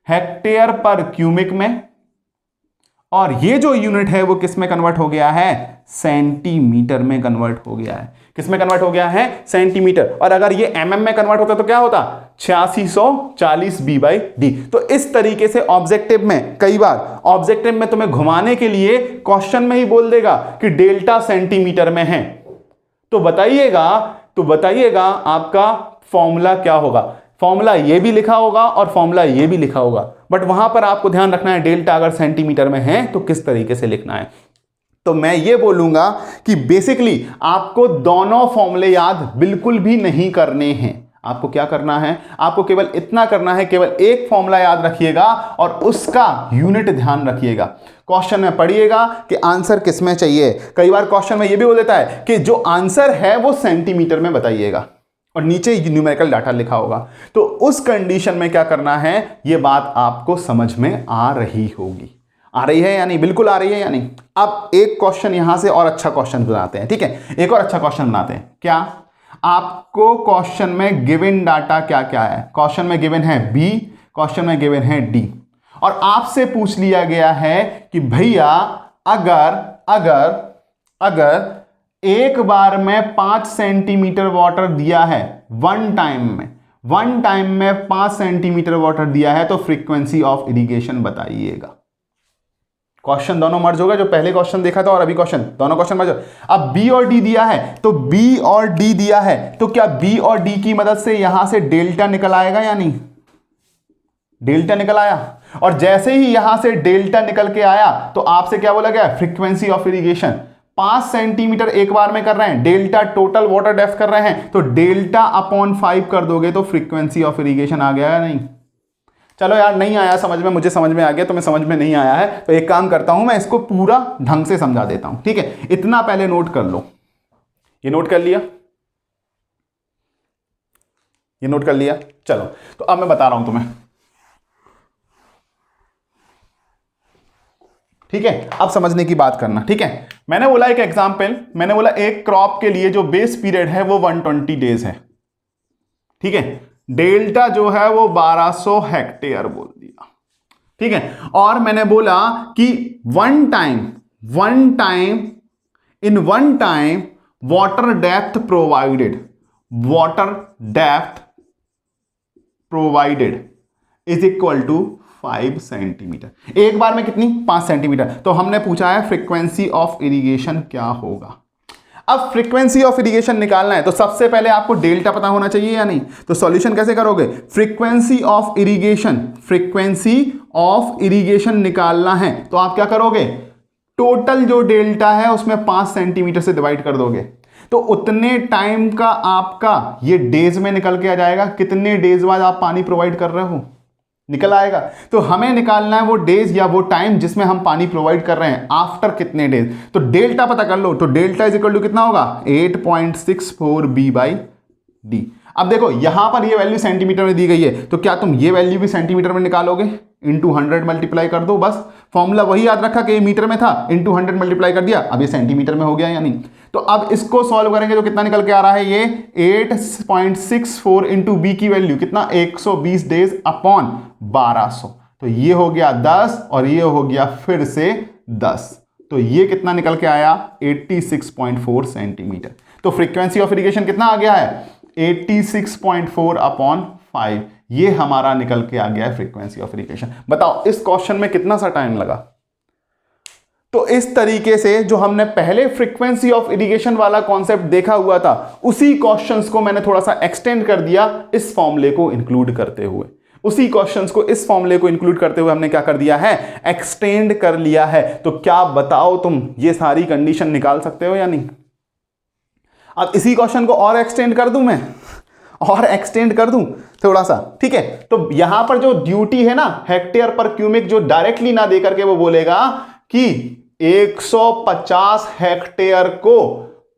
हेक्टेयर पर क्यूबिक में, और ये जो यूनिट है वो किस में कन्वर्ट हो गया है? सेंटीमीटर में कन्वर्ट हो गया है। किस में कन्वर्ट हो गया है? सेंटीमीटर। और अगर ये एमएम में कन्वर्ट होता तो क्या होता? 8640 बी बाई डी। तो इस तरीके से ऑब्जेक्टिव में, कई बार ऑब्जेक्टिव में तुम्हें घुमाने के लिए क्वेश्चन में ही बोल देगा कि डेल्टा सेंटीमीटर में है, तो बताइएगा आपका फॉर्मूला क्या होगा? फॉर्मूला ये भी लिखा होगा और फॉर्मूला ये भी लिखा होगा, बट वहां पर आपको ध्यान रखना है डेल्टा अगर सेंटीमीटर में है तो किस तरीके से लिखना है। तो मैं ये बोलूंगा कि बेसिकली आपको दोनों फॉर्मूले याद बिल्कुल भी नहीं करने हैं। आपको क्या करना है? आपको केवल इतना करना है, केवल एक फॉर्मूला याद रखिएगा और उसका यूनिट ध्यान रखिएगा। क्वेश्चन में पढ़िएगा कि आंसर किस में चाहिए। कई बार क्वेश्चन में ये भी बोल देता है कि जो आंसर है वो सेंटीमीटर में बताइएगा, और नीचे न्यूमेरिकल डाटा लिखा होगा। तो उस कंडीशन में क्या करना है, ये बात आपको समझ में आ रही होगी। आ रही है या नहीं? बिल्कुल आ रही है या नहीं? अब एक क्वेश्चन यहां से और अच्छा क्वेश्चन बनाते हैं, ठीक है? एक और अच्छा क्वेश्चन बनाते हैं। क्या आपको क्वेश्चन में गिवन डाटा क्या क्या है? क्वेश्चन में गिवन है बी, क्वेश्चन में गिवन है डी, और आपसे पूछ लिया गया है कि भैया अगर एक बार में 5 सेंटीमीटर वाटर दिया है, वन टाइम में 5 सेंटीमीटर वाटर दिया है, तो फ्रीक्वेंसी ऑफ इरिगेशन बताइएगा। क्वेश्चन दोनों मर्ज होगा, जो पहले क्वेश्चन देखा था और अभी क्वेश्चन, दोनों क्वेश्चन मर्ज। अब बी और डी दिया है, तो बी और डी दिया है, तो क्या बी और डी की मदद से यहां से डेल्टा निकल आएगा या नहीं? डेल्टा निकल आया, और जैसे ही यहां से डेल्टा निकल के आया तो आपसे क्या बोला गया? Frequency of irrigation. 5 सेंटीमीटर एक बार में कर रहे हैं, डेल्टा टोटल वाटर डेप्थ कर रहे हैं, तो डेल्टा अपॉन 5 कर दोगे तो फ्रीक्वेंसी ऑफ इरिगेशन आ गया या नहीं? चलो यार नहीं आया समझ में, मुझे समझ में आ गया, तुम्हें समझ में नहीं आया है तो एक काम करता हूं, मैं इसको पूरा ढंग से समझा देता हूं, ठीक है? इतना पहले नोट कर लो। ये नोट कर लिया? ये नोट कर लिया? चलो तो अब मैं बता रहा हूं तुम्हें, ठीक है? अब समझने की बात करना, ठीक है? मैंने बोला एक एग्जांपल, मैंने बोला एक क्रॉप के लिए जो बेस पीरियड है वो 120 डेज है, ठीक है? डेल्टा जो है वो 1200 हेक्टेयर बोल दिया, ठीक है? और मैंने बोला कि one time in one time water depth provided is equal to 5 centimetre. एक बार में कितनी? 5 सेंटीमीटर। तो हमने पूछा है फ्रीक्वेंसी ऑफ इरिगेशन क्या होगा। अब फ्रीक्वेंसी ऑफ इरिगेशन निकालना है तो सबसे पहले आपको डेल्टा पता होना चाहिए या नहीं? तो सॉल्यूशन कैसे करोगे? फ्रीक्वेंसी ऑफ इरिगेशन निकालना है तो आप क्या करोगे? टोटल जो डेल्टा है उसमें 5 सेंटीमीटर से डिवाइड कर दोगे, तो उतने टाइम का आपका ये डेज में निकल के आ जाएगा, कितने डेज बाद आप पानी प्रोवाइड कर रहे हो, निकल आएगा। तो हमें निकालना है वो डेज या वो टाइम जिसमें हम पानी प्रोवाइड कर रहे हैं, आफ्टर कितने डेज। तो डेल्टा पता कर लो, तो डेल्टा इज इक्वल टू कितना होगा? 8.64 B/D। अब देखो यहां पर ये वैल्यू सेंटीमीटर में दी गई है, तो क्या तुम ये वैल्यू भी सेंटीमीटर में निकालोगे? इंटू 100 मल्टीप्लाई कर दो, बस फॉर्मूला वही याद रखा कि ये मीटर में था, इंटू 100 मल्टीप्लाई कर दिया, अब ये सेंटीमीटर में हो गया या नहीं? तो अब इसको सॉल्व करेंगे तो कितना निकल के आ रहा है? ये 8.64 इंटू बी की वैल्यू कितना? 120 डेज अपॉन 1200, तो ये हो गया 10 और ये हो गया फिर से 10, तो ये कितना निकल के आया? 86.4 सेंटीमीटर। तो फ्रीक्वेंसी ऑफ इरिगेशन कितना आ गया है? 86.4 अपॉन 5, ये हमारा निकल के आ गया है फ्रीक्वेंसी ऑफ इरिगेशन। बताओ इस क्वेश्चन में कितना सा टाइम लगा? तो इस तरीके से जो हमने पहले फ्रीक्वेंसी ऑफ इरिगेशन वाला कॉन्सेप्ट देखा हुआ था, उसी क्वेश्चंस को मैंने थोड़ा सा एक्सटेंड कर दिया इस फॉर्मूले को इंक्लूड करते हुए। उसी क्वेश्चंस को इस फॉर्मूले को इंक्लूड करते हुए हमने क्या कर दिया है? एक्सटेंड कर लिया है। तो क्या बताओ तुम ये सारी कंडीशन निकाल सकते हो या नहीं? अब इसी क्वेश्चन को और एक्सटेंड कर दूं मैं, और एक्सटेंड कर दूं थोड़ा सा, ठीक है? तो यहां पर जो ड्यूटी है ना हेक्टेयर पर क्यूबिक, जो डायरेक्टली ना दे करके वो बोलेगा कि 150 हेक्टेयर को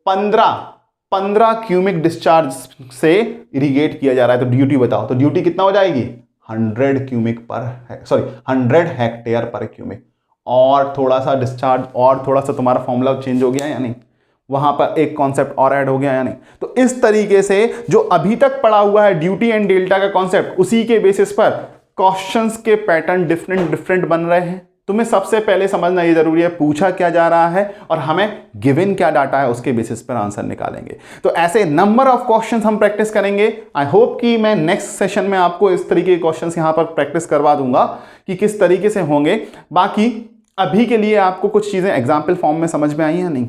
15 क्यूबिक डिस्चार्ज से इरिगेट किया जा रहा है, तो ड्यूटी बताओ। तो ड्यूटी कितना हो जाएगी? 100 हेक्टेयर पर क्यूबिक। और थोड़ा सा डिस्चार्ज और थोड़ा सा तुम्हारा फॉर्मूला चेंज हो गया या नहीं? वहां पर एक कॉन्सेप्ट और ऐड हो गया या नहीं? तो इस तरीके से जो अभी तक पड़ा हुआ है ड्यूटी एंड डेल्टा का कॉन्सेप्ट, उसी के बेसिस पर क्वेश्चंस के पैटर्न डिफरेंट बन रहे हैं। तुम्हें सबसे पहले समझना ये जरूरी है पूछा क्या जा रहा है और हमें गिवन क्या डाटा है, उसके बेसिस पर आंसर निकालेंगे। तो ऐसे नंबर ऑफ क्वेश्चंस हम प्रैक्टिस करेंगे। आई होप कि मैं नेक्स्ट सेशन में आपको इस तरीके के क्वेश्चंस यहां पर प्रैक्टिस करवा दूंगा कि किस तरीके से होंगे। बाकी अभी के लिए आपको कुछ चीजें एग्जाम्पल फॉर्म में समझ में आई या नहीं?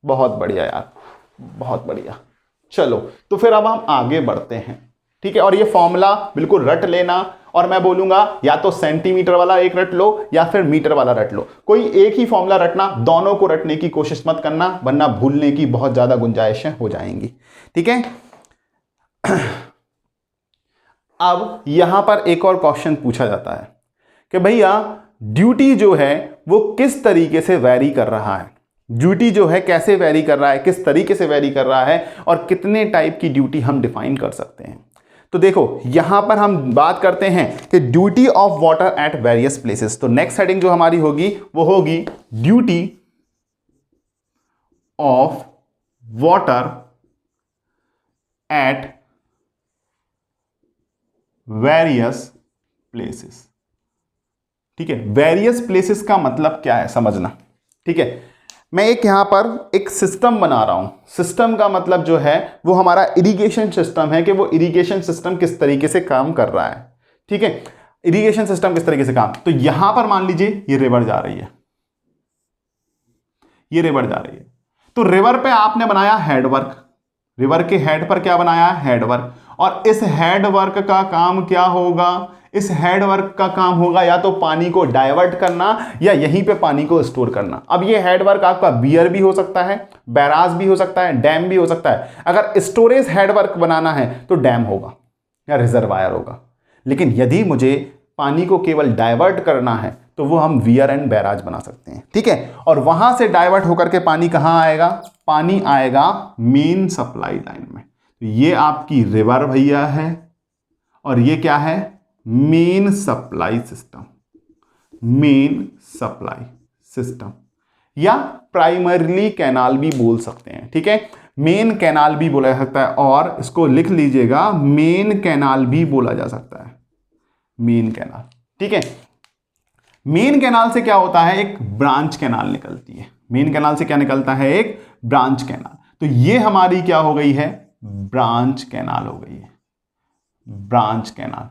बहुत बढ़िया यार, बहुत बढ़िया। चलो तो फिर अब हम आगे बढ़ते हैं, ठीक है? और ये फॉर्मूला बिल्कुल रट लेना, और मैं बोलूंगा या तो सेंटीमीटर वाला एक रट लो या फिर मीटर वाला रट लो, कोई एक ही फॉर्मूला रटना, दोनों को रटने की कोशिश मत करना, वरना भूलने की बहुत ज्यादा गुंजाइशें हो जाएंगी, ठीक है? अब यहां पर एक और क्वेश्चन पूछा जाता है कि भैया ड्यूटी जो है वो किस तरीके से वैरी कर रहा है, ड्यूटी जो है कैसे वैरी कर रहा है, किस तरीके से वैरी कर रहा है, और कितने टाइप की ड्यूटी हम डिफाइन कर सकते हैं। तो देखो यहां पर हम बात करते हैं कि duty of water at various places. तो नेक्स्ट हेडिंग जो हमारी होगी वो होगी duty of water at various places, ठीक है? वेरियस प्लेसेस का मतलब क्या है समझना, ठीक है? मैं एक यहां पर एक सिस्टम बना रहा हूं। सिस्टम का मतलब जो है वो हमारा इरिगेशन सिस्टम है, कि वो इरिगेशन सिस्टम किस तरीके से काम कर रहा है, ठीक है? इरिगेशन सिस्टम किस तरीके से काम, तो यहां पर मान लीजिए ये रिवर जा रही है, ये रिवर जा रही है, तो रिवर पे आपने बनाया हेडवर्क, रिवर के हेड पर क्या बनाया? हेडवर्क। और इस हेडवर्क का काम क्या होगा? इस हेड वर्क का काम होगा या तो पानी को डाइवर्ट करना या यहीं पे पानी को स्टोर करना। अब ये हेड वर्क आपका बियर भी हो सकता है, बैराज भी हो सकता है, डैम भी हो सकता है। अगर स्टोरेज हेड वर्क बनाना है तो डैम होगा या रिजर्वायर होगा, लेकिन यदि मुझे पानी को केवल डाइवर्ट करना है तो वो हम वियर एंड बैराज बना सकते हैं, ठीक है। और वहां से डाइवर्ट होकर के पानी कहां आएगा, पानी आएगा मेन सप्लाई लाइन में। तो ये आपकी रिवर भैया है और ये क्या है, main supply system, main supply system या प्राइमरीली कैनाल भी बोल सकते हैं, ठीक है। मेन कैनाल भी बोला जा सकता है और इसको लिख लीजिएगा, मेन कैनाल भी बोला जा सकता है, मेन कैनाल, ठीक है। मेन कैनाल से क्या होता है, एक ब्रांच कैनाल निकलती है। मेन कैनाल से क्या निकलता है, एक ब्रांच कैनाल। तो ये हमारी क्या हो गई है, ब्रांच कैनाल हो गई है, ब्रांच कैनाल।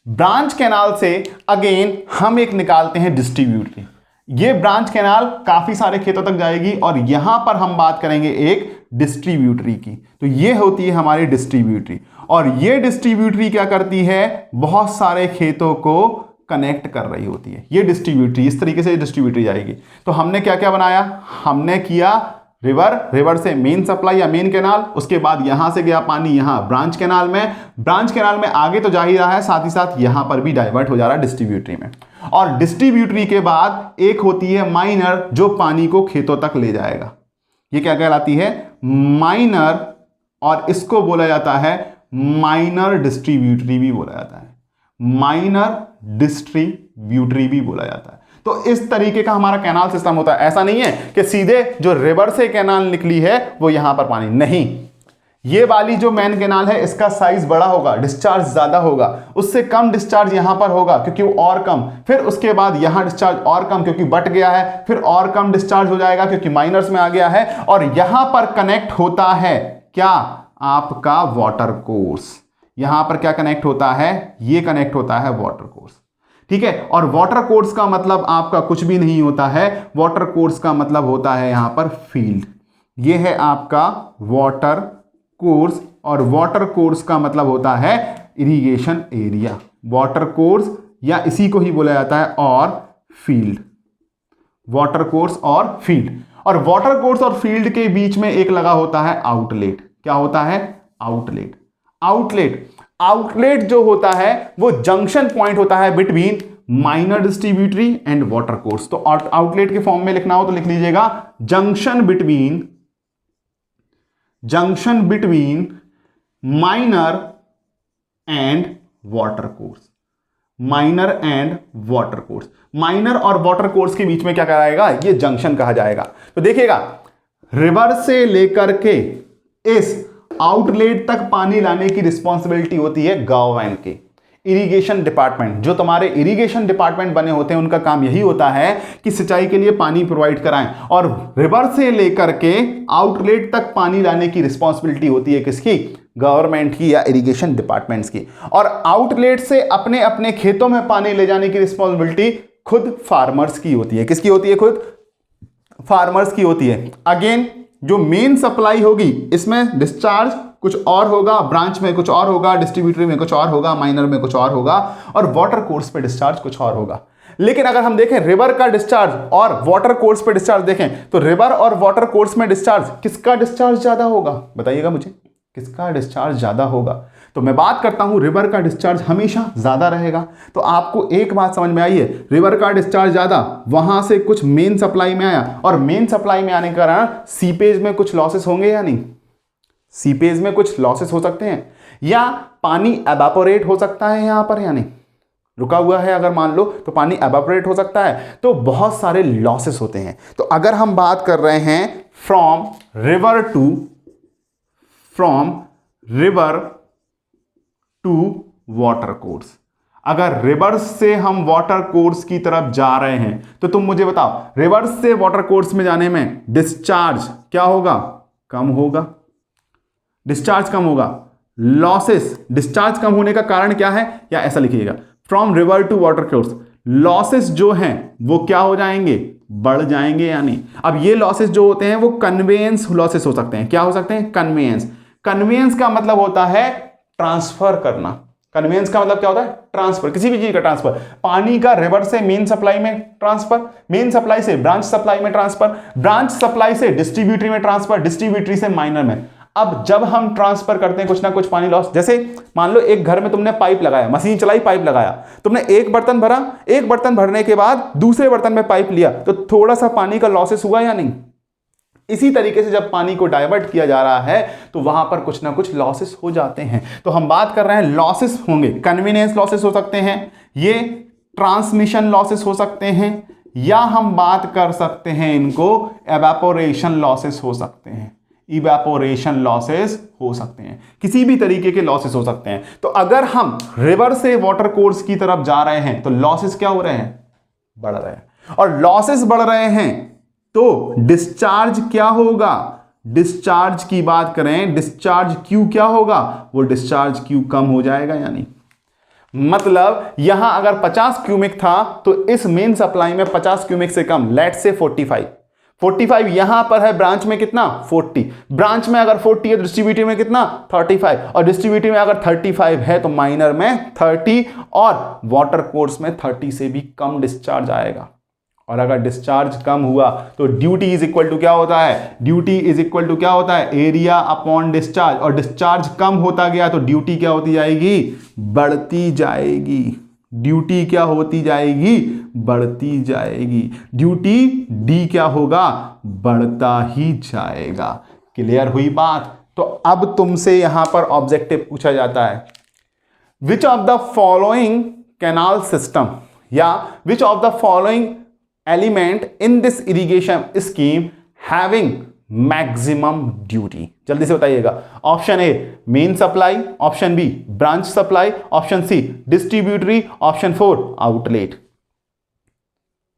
ब्रांच कैनाल से अगेन हम एक निकालते हैं डिस्ट्रीब्यूटरी। ये ब्रांच कैनाल काफी सारे खेतों तक जाएगी और यहां पर हम बात करेंगे एक डिस्ट्रीब्यूटरी की। तो ये होती है हमारी डिस्ट्रीब्यूटरी और ये डिस्ट्रीब्यूटरी क्या करती है, बहुत सारे खेतों को कनेक्ट कर रही होती है। ये डिस्ट्रीब्यूटरी, इस तरीके से डिस्ट्रीब्यूटरी जाएगी। तो हमने क्या क्या बनाया, हमने किया रिवर, रिवर से मेन सप्लाई या मेन कैनाल, उसके बाद यहां से गया पानी यहां ब्रांच कैनाल में, ब्रांच कैनाल में आगे तो जा ही रहा है, साथ ही साथ यहां पर भी डाइवर्ट हो जा रहा है डिस्ट्रीब्यूटरी में। और डिस्ट्रीब्यूटरी के बाद एक होती है माइनर, जो पानी को खेतों तक ले जाएगा। ये क्या कहलाती है, माइनर, और इसको बोला जाता है माइनर डिस्ट्रीब्यूटरी भी बोला जाता है, माइनर डिस्ट्रीब्यूटरी भी बोला जाता है। तो इस तरीके का हमारा कैनाल सिस्टम होता है। ऐसा नहीं है कि सीधे जो रिवर से कैनाल निकली है वो यहां पर पानी, नहीं, ये वाली जो मेन कैनाल है इसका साइज बड़ा होगा, डिस्चार्ज ज्यादा होगा, उससे कम डिस्चार्ज यहां पर होगा क्योंकि वो और कम, फिर उसके बाद यहां डिस्चार्ज और कम क्योंकि बट गया है, फिर और कम डिस्चार्ज हो जाएगा क्योंकि माइनर्स में आ गया है, और यहां पर कनेक्ट होता है क्या, आपका वाटर कोर्स। यहां पर क्या कनेक्ट होता है, ये कनेक्ट होता है वाटर कोर्स, ठीक है। और वाटर कोर्स का मतलब आपका कुछ भी नहीं होता है, वाटर कोर्स का मतलब होता है यहां पर फील्ड। ये है आपका वाटर कोर्स और वाटर कोर्स का मतलब होता है इरिगेशन एरिया, वाटर कोर्स या इसी को ही बोला जाता है और फील्ड, वाटर कोर्स और फील्ड। और वाटर कोर्स और फील्ड के बीच में एक लगा होता है आउटलेट। क्या होता है, आउटलेट। आउटलेट, आउटलेट जो होता है वो जंक्शन पॉइंट होता है between minor distributary and water course. तो आउटलेट के फॉर्म में लिखना हो तो लिख लीजिएगा junction between minor and water course, minor and water course. Minor और वाटर कोर्स के बीच में क्या कराएगा, ये जंक्शन कहा जाएगा। तो देखिएगा, रिवर से लेकर के इस आउटलेट तक पानी लाने की रिस्पॉन्सिबिलिटी होती है गवर्नमेंट की, इरिगेशन डिपार्टमेंट। जो तुम्हारे इरिगेशन डिपार्टमेंट बने होते हैं उनका काम यही होता है कि सिंचाई के लिए पानी प्रोवाइड कराएं, और रिवर से लेकर के आउटलेट तक पानी लाने की रिस्पॉन्सिबिलिटी होती है किसकी, गवर्नमेंट की या इरिगेशन डिपार्टमेंट्स की। और आउटलेट से अपने अपने खेतों में पानी ले जाने की रिस्पॉन्सिबिलिटी खुद फार्मर्स की होती है। किसकी होती है, खुद फार्मर्स की होती है। अगेन जो मेन सप्लाई होगी इसमें डिस्चार्ज कुछ और होगा, ब्रांच में कुछ और होगा, डिस्ट्रीब्यूटरी में कुछ और होगा, माइनर में कुछ और होगा, और वाटर कोर्स पे डिस्चार्ज कुछ और होगा। लेकिन अगर हम देखें रिवर का डिस्चार्ज और वाटर कोर्स पे डिस्चार्ज देखें तो रिवर और वाटर कोर्स में डिस्चार्ज, किसका डिस्चार्ज ज्यादा होगा, बताइएगा मुझे, किसका डिस्चार्ज ज्यादा होगा। तो मैं बात करता हूं रिवर का डिस्चार्ज हमेशा ज्यादा रहेगा। तो आपको एक बात समझ में आई है, रिवर का डिस्चार्ज ज्यादा, वहां से कुछ मेन सप्लाई में आया, और मेन सप्लाई में आने के कारण सीपेज में कुछ लॉसेस होंगे या नहीं, सीपेज में कुछ लॉसेस हो सकते हैं, या पानी एवापोरेट हो सकता है यहां पर या नहीं, रुका हुआ है अगर मान लो तो पानी एवापोरेट हो सकता है। तो बहुत सारे लॉसेस होते हैं। तो अगर हम बात कर रहे हैं from river to water course, अगर रिवर्स से हम वाटर कोर्स की तरफ जा रहे हैं तो तुम मुझे बताओ, रिवर्स से वाटर कोर्स में जाने में डिस्चार्ज क्या होगा, कम होगा, डिस्चार्ज कम होगा। लॉसेस, डिस्चार्ज कम होने का कारण क्या है, या ऐसा लिखिएगा, from river to water course losses जो हैं वो क्या हो जाएंगे, बढ़ जाएंगे या नहीं। अब ये लॉसेस जो होते हैं वो कन्वेयंस लॉसेस हो सकते हैं। क्या हो सकते हैं, कन्वेयंस। कन्वेयंस का मतलब होता है ट्रांसफर करना। कन्वेंस का मतलब क्या होता है? ट्रांसफर, किसी भी चीज का ट्रांसफर। पानी का रिवर से मेन सप्लाई में ट्रांसफर, मेन सप्लाई से ब्रांच सप्लाई में ट्रांसफर, ब्रांच सप्लाई से डिस्ट्रीब्यूटरी में ट्रांसफर, डिस्ट्रीब्यूटरी से माइनर में। अब जब हम ट्रांसफर करते हैं कुछ ना कुछ पानी लॉस, जैसे मान लो एक घर में तुमने पाइप लगाया, मशीन चलाई, पाइप लगाया, तुमने एक बर्तन भरा, एक बर्तन भरने के बाद दूसरे बर्तन में पाइप लिया, तो थोड़ा सा पानी का लॉसेस हुआ या नहीं? इसी तरीके से जब पानी को डाइवर्ट किया जा रहा है तो वहां पर कुछ ना कुछ लॉसेस हो जाते हैं। तो हम बात कर रहे हैं लॉसेस होंगे, कन्वीनियंस लॉसेस हो सकते हैं, ये ट्रांसमिशन लॉसेस हो सकते हैं, या हम बात कर सकते हैं इनको एवेपोरेशन लॉसेस हो सकते हैं, इवेपोरेशन लॉसेस हो सकते हैं, किसी भी तरीके के लॉसेस हो सकते हैं। तो अगर हम रिवर से वाटर कोर्स की तरफ जा रहे हैं तो लॉसेस क्या हो रहे हैं? बढ़ रहे हैं। और लॉसेस बढ़ रहे हैं तो डिस्चार्ज क्या होगा? डिस्चार्ज की बात करें, डिस्चार्ज क्यू क्या होगा? वो डिस्चार्ज क्यू कम हो जाएगा या नहीं? मतलब यहां अगर 50 क्यूबिक था तो इस मेन सप्लाई में 50 क्यूबिक से कम, लेट से 45 यहां पर है, ब्रांच में कितना? 40, ब्रांच में अगर 40 है, डिस्ट्रीब्यूटर में कितना? 35, और डिस्ट्रीब्यूटर में अगर 35 है तो माइनर में 30, और वाटर कोर्स में 30 से भी कम डिस्चार्ज आएगा। और अगर डिस्चार्ज कम हुआ तो ड्यूटी इज इक्वल टू क्या होता है? ड्यूटी इज इक्वल टू क्या होता है? Area upon discharge. और डिस्चार्ज कम होता गया तो ड्यूटी क्या होती जाएगी? बढ़ती जाएगी। ड्यूटी क्या होती जाएगी? बढ़ती जाएगी। ड्यूटी डी क्या होगा? बढ़ता ही जाएगा। क्लियर हुई बात? तो अब तुमसे यहां पर ऑब्जेक्टिव पूछा जाता है, which of the following canal system या which of the following element in this irrigation scheme having maximum duty? जल्दी से बताइएगा। Option A main supply, option B branch supply, option C distributory, option 4 outlet.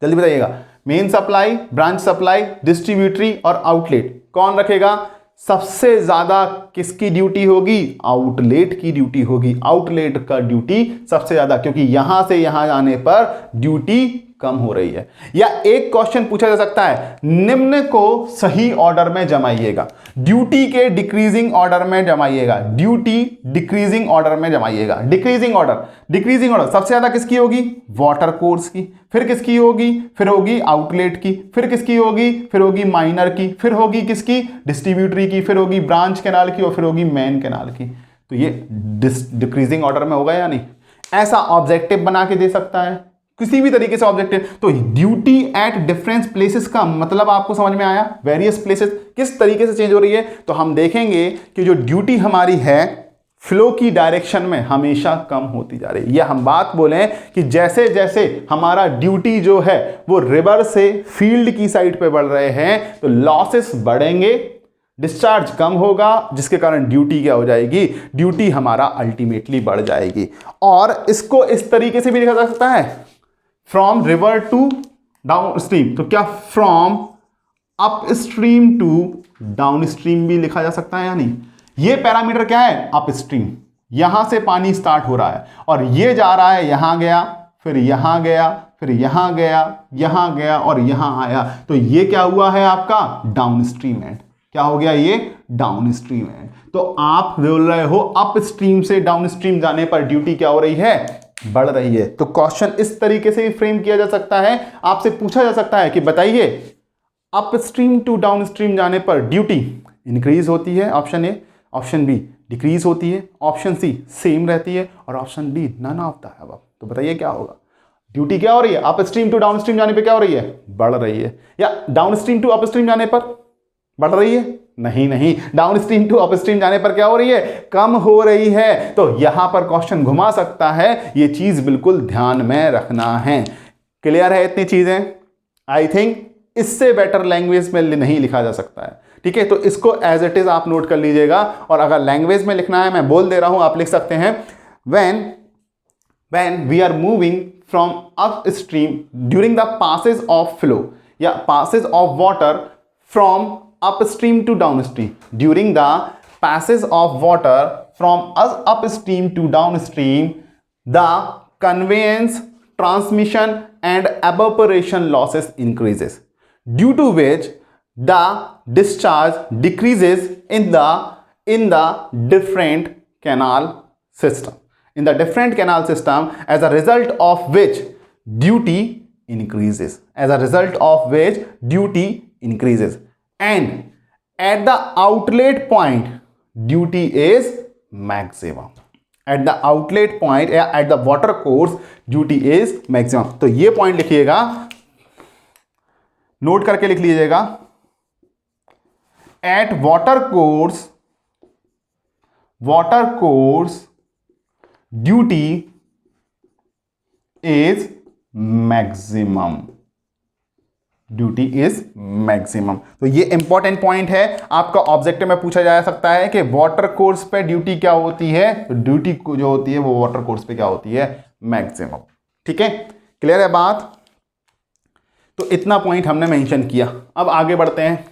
जल्दी बताइएगा। Main supply, branch supply, distributory और outlet कौन रखेगा? सबसे ज्यादा किसकी ड्यूटी होगी? आउटलेट की ड्यूटी होगी। आउटलेट का ड्यूटी सबसे ज्यादा, क्योंकि यहां से यहां जाने पर ड्यूटी कम हो रही है। या एक क्वेश्चन पूछा जा सकता है, निम्न को सही ऑर्डर में जमाइएगा। ड्यूटी के डिक्रीजिंग ऑर्डर में जमाइएगा। ड्यूटी डिक्रीजिंग ऑर्डर में जमाइएगा। डिक्रीजिंग ऑर्डर सबसे ज्यादा किसकी होगी? वाटर कोर्स की। फिर किसकी होगी? फिर होगी आउटलेट की। फिर किसकी होगी? फिर होगी माइनर की। फिर होगी किसकी? डिस्ट्रीब्यूटरी की। फिर होगी ब्रांच कैनाल की, और फिर होगी मेन कैनाल की। तो ये डिक्रीजिंग ऑर्डर में होगा या नहीं? ऐसा ऑब्जेक्टिव बना के दे सकता है किसी भी तरीके से ऑब्जेक्टिव। तो ड्यूटी एट डिफरेंट प्लेसेस का मतलब आपको समझ में आया? वेरियस प्लेसेस किस तरीके से चेंज हो रही है। तो हम देखेंगे कि जो ड्यूटी हमारी है फ्लो की डायरेक्शन में हमेशा कम होती जा रही है। यह हम बात बोलें कि जैसे जैसे हमारा ड्यूटी जो है वो रिवर से फील्ड की साइड पे बढ़ रहे हैं तो लॉसेस बढ़ेंगे, डिस्चार्ज कम होगा, जिसके कारण ड्यूटी क्या हो जाएगी? ड्यूटी हमारा अल्टीमेटली बढ़ जाएगी। और इसको इस तरीके से भी लिखा जा सकता है, from river to downstream. तो क्या from upstream to downstream भी लिखा जा सकता है या नहीं? ये पैरामीटर क्या है? Up stream. यहां से पानी स्टार्ट हो रहा है और ये जा रहा है, यहां गया, फिर यहां गया, फिर यहां गया, यहां गया और यहां आया। तो ये क्या हुआ है आपका? Down stream and. क्या हो गया? ये डाउन स्ट्रीम एंड। तो आप बोल रहे हो अप स्ट्रीम से डाउन स्ट्रीम जाने पर ड्यूटी क्या हो रही है? बढ़ रही है। तो क्वेश्चन इस तरीके से भी फ्रेम किया जा सकता है। आपसे पूछा जा सकता है कि बताइए upstream to downstream जाने पर ड्यूटी इंक्रीज होती है, option A, option B decrease होती है, ऑप्शन सी सेम रहती है और option D none of the above. तो बताइए क्या होगा? ड्यूटी क्या हो रही है? Upstream to downstream जाने पर क्या हो रही है? बढ़ रही है। या downstream to upstream जाने पर बढ़ रही है? नहीं, downstream to upstream जाने पर क्या हो रही है? कम हो रही है। तो यहां पर क्वेश्चन घुमा सकता है, ये चीज बिल्कुल ध्यान में रखना है। क्लियर है इतनी चीजें? आई थिंक इससे बेटर लैंग्वेज में नहीं लिखा जा सकता है। ठीक है, तो इसको एज इट इज आप नोट कर लीजिएगा। और अगर लैंग्वेज में लिखना है, मैं बोल दे रहा हूं, आप लिख सकते हैं, when we are moving from upstream during the passage of flow या passage of water from upstream to downstream, during the passage of water from upstream to downstream, the conveyance, transmission and evaporation losses increases, due to which the discharge decreases in the different canal system. in the different canal system, as a result of which duty increases, as a result of which duty increases, and at the outlet point duty is maximum, at the outlet point या at the water course duty is maximum। तो ये point लिखिएगा, note करके लिख लीजिएगा, at water course duty is maximum, duty is maximum. तो ये important point है, आपका ऑब्जेक्टिव में पूछा जा सकता है कि वाटर कोर्स पे ड्यूटी क्या होती है, तो ड्यूटी जो होती है वो वाटर कोर्स पे क्या होती है, मैक्सिमम। ठीक है, क्लियर है बात। तो इतना पॉइंट हमने मेंशन किया। अब आगे बढ़ते हैं,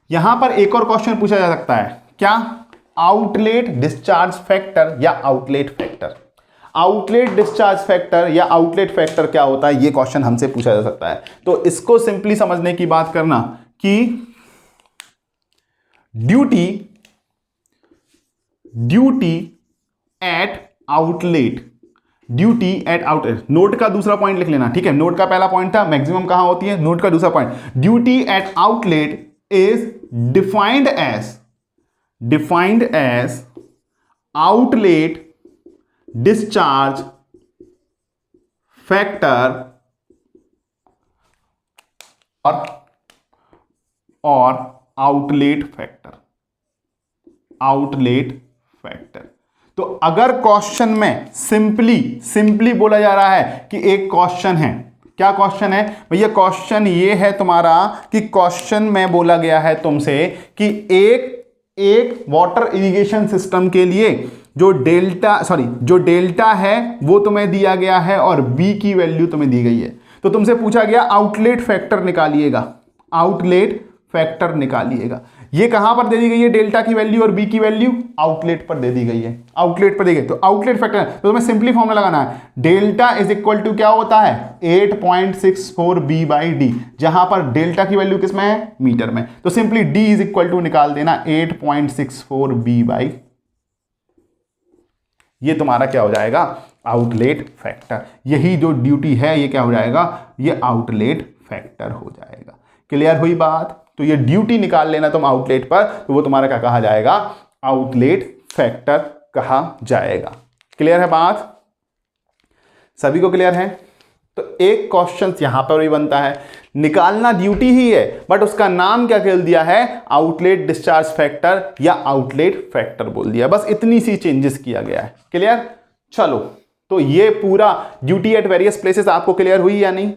यहां पर एक और क्वेश्चन पूछा जा सकता है, क्या, आउटलेट डिस्चार्ज फैक्टर या outlet factor. Outlet discharge factor या आउटलेट फैक्टर क्या होता है, ये क्वेश्चन हमसे पूछा जा सकता है। तो इसको सिंपली समझने की बात करना कि ड्यूटी एट आउटलेट, नोट का दूसरा पॉइंट लिख लेना। ठीक है, नोट का पहला पॉइंट था मैक्सिमम कहां होती है, नोट का दूसरा point, duty at outlet is defined as outlet discharge factor और आउटलेट फैक्टर। तो अगर क्वेश्चन में सिंपली बोला जा रहा है कि एक क्वेश्चन है, क्या क्वेश्चन है भैया, क्वेश्चन ये है तुम्हारा कि क्वेश्चन में बोला गया है तुमसे कि एक वाटर इरिगेशन सिस्टम के लिए जो डेल्टा है वो तुम्हें दिया गया है और बी की वैल्यू तुम्हें दी गई है। तो तुमसे पूछा गया आउटलेट फैक्टर निकालिएगा। ये कहां पर दे दी गई है, डेल्टा की वैल्यू और बी की वैल्यू आउटलेट पर दे दी गई है, तो आउटलेट फैक्टर। तो तुम्हें सिंपली फॉर्मूला लगाना है, डेल्टा इज इक्वल टू क्या होता है, 8.64 बी बाई डी, जहां पर डेल्टा की वैल्यू किसमें है, मीटर में। तो simply D is equal to निकाल देना 8.64 बी बाई, ये तुम्हारा क्या हो जाएगा, आउटलेट फैक्टर। यही जो ड्यूटी है ये क्या हो जाएगा, ये आउटलेट फैक्टर हो जाएगा। क्लियर हुई बात। तो ये ड्यूटी निकाल लेना तुम आउटलेट पर, तो वो तुम्हारा क्या कहा जाएगा, आउटलेट फैक्टर कहा जाएगा। क्लियर है बात, सभी को क्लियर है। तो एक क्वेश्चन यहां पर भी बनता है, निकालना ड्यूटी ही है बट उसका नाम क्या कर दिया है, आउटलेट डिस्चार्ज फैक्टर या आउटलेट फैक्टर बोल दिया, बस इतनी सी चेंजेस किया गया है। क्लियर, चलो तो ये पूरा ड्यूटी एट वेरियस प्लेसेस आपको क्लियर हुई या नहीं,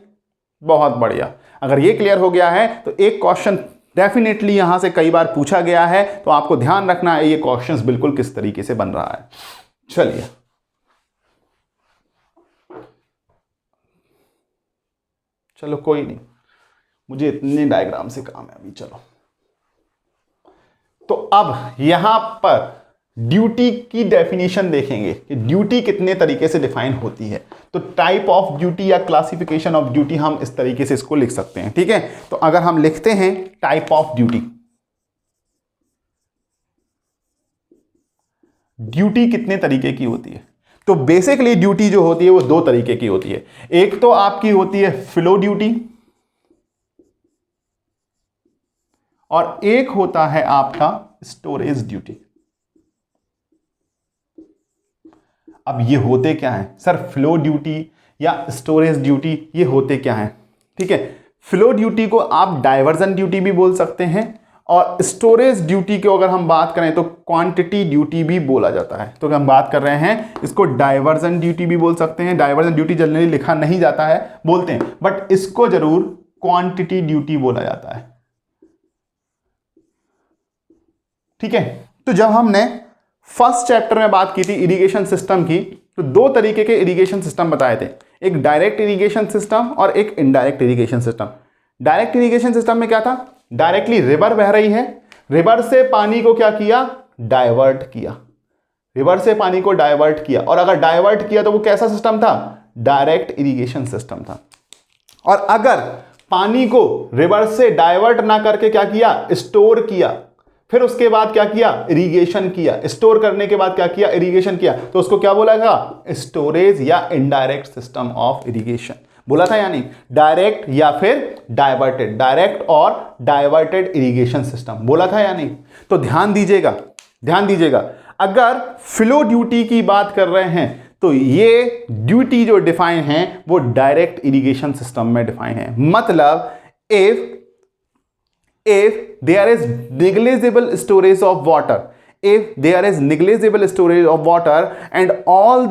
बहुत बढ़िया। अगर ये क्लियर हो गया है तो एक क्वेश्चन डेफिनेटली यहां से कई बार पूछा गया है, तो आपको ध्यान रखना है ये क्वेश्चंस बिल्कुल किस तरीके से बन रहा है। चलिए चलो कोई नहीं, मुझे इतने डायग्राम से काम है अभी। चलो तो अब यहां पर ड्यूटी की डेफिनेशन देखेंगे कि ड्यूटी कितने तरीके से डिफाइन होती है। तो टाइप ऑफ ड्यूटी या क्लासिफिकेशन ऑफ ड्यूटी हम इस तरीके से इसको लिख सकते हैं। ठीक है, तो अगर हम लिखते हैं टाइप ऑफ ड्यूटी, ड्यूटी कितने तरीके की होती है, तो बेसिकली ड्यूटी जो होती है वो दो तरीके की होती है। एक तो आपकी होती है फ्लो ड्यूटी और एक होता है आपका स्टोरेज ड्यूटी। अब ये होते क्या है सर, फ्लो ड्यूटी या स्टोरेज ड्यूटी, ये होते क्या है। ठीक है, फ्लो ड्यूटी को आप डाइवर्जन ड्यूटी भी बोल सकते हैं और स्टोरेज ड्यूटी की अगर हम बात करें तो क्वांटिटी ड्यूटी भी बोला जाता है। तो हम बात कर रहे हैं इसको डाइवर्जन ड्यूटी भी बोल सकते हैं। डाइवर्जन ड्यूटी जनरली लिखा नहीं जाता है, बोलते हैं, बट इसको जरूर क्वांटिटी ड्यूटी बोला जाता है। ठीक है, तो जब हमने फर्स्ट चैप्टर में बात की थी इरिगेशन सिस्टम की, तो दो तरीके के इरिगेशन सिस्टम बताए थे, एक डायरेक्ट इरिगेशन सिस्टम और एक indirect irrigation system. Direct irrigation system में क्या था, डायरेक्टली रिवर बह रही है, रिवर से पानी को क्या किया, डाइवर्ट किया, रिवर से पानी को डाइवर्ट किया, और अगर डाइवर्ट किया तो वो कैसा सिस्टम था, डायरेक्ट इरिगेशन सिस्टम था। और अगर पानी को रिवर से डाइवर्ट ना करके क्या किया, स्टोर किया, फिर उसके बाद क्या किया, इरिगेशन किया, स्टोर करने के बाद क्या किया, इरिगेशन किया, तो उसको क्या बोला था, स्टोरेज या इनडायरेक्ट सिस्टम ऑफ इरिगेशन बोला था, यानी डायरेक्ट या फिर डाइवर्टेड, डायरेक्ट और डाइवर्टेड इरिगेशन सिस्टम बोला था या नहीं। तो ध्यान दीजिएगा, ध्यान दीजिएगा, अगर फ्लो ड्यूटी की बात कर रहे हैं तो ये ड्यूटी जो डिफाइन है वो डायरेक्ट इरिगेशन सिस्टम में डिफाइन है। मतलब if there is negligible storage of water, if there is negligible storage of water and all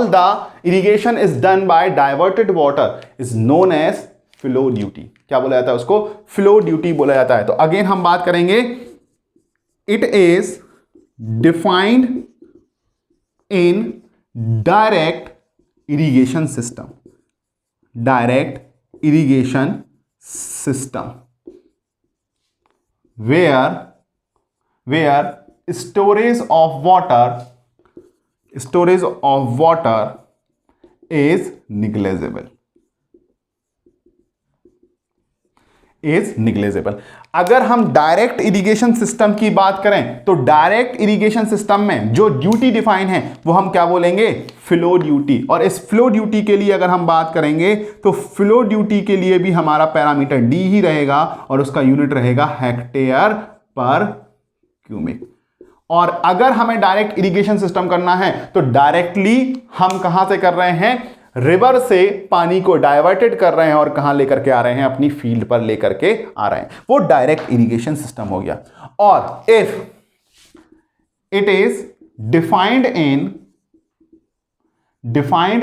the irrigation is done by diverted water is known as flow duty। क्या बोला जाता है उसको, flow duty बोला जाता है। तो अगेन हम बात करेंगे, it is defined in direct irrigation system, direct irrigation system where storage of water is negligible, अगर हम डायरेक्ट इरिगेशन सिस्टम की बात करें तो डायरेक्ट इरिगेशन सिस्टम में जो ड्यूटी डिफाइन है वो हम क्या बोलेंगे, फ्लो ड्यूटी। और इस फ्लो ड्यूटी के लिए अगर हम बात करेंगे तो फ्लो ड्यूटी के लिए भी हमारा पैरामीटर डी ही रहेगा और उसका यूनिट रहेगा हेक्टेयर पर क्यूबिक। और अगर हमें डायरेक्ट इरिगेशन सिस्टम करना है तो डायरेक्टली हम कहां से कर रहे हैं, रिवर से पानी को डाइवर्टेड कर रहे हैं और कहां लेकर के आ रहे हैं, अपनी फील्ड पर लेकर के आ रहे हैं, वो डायरेक्ट इरिगेशन सिस्टम हो गया। और if it is defined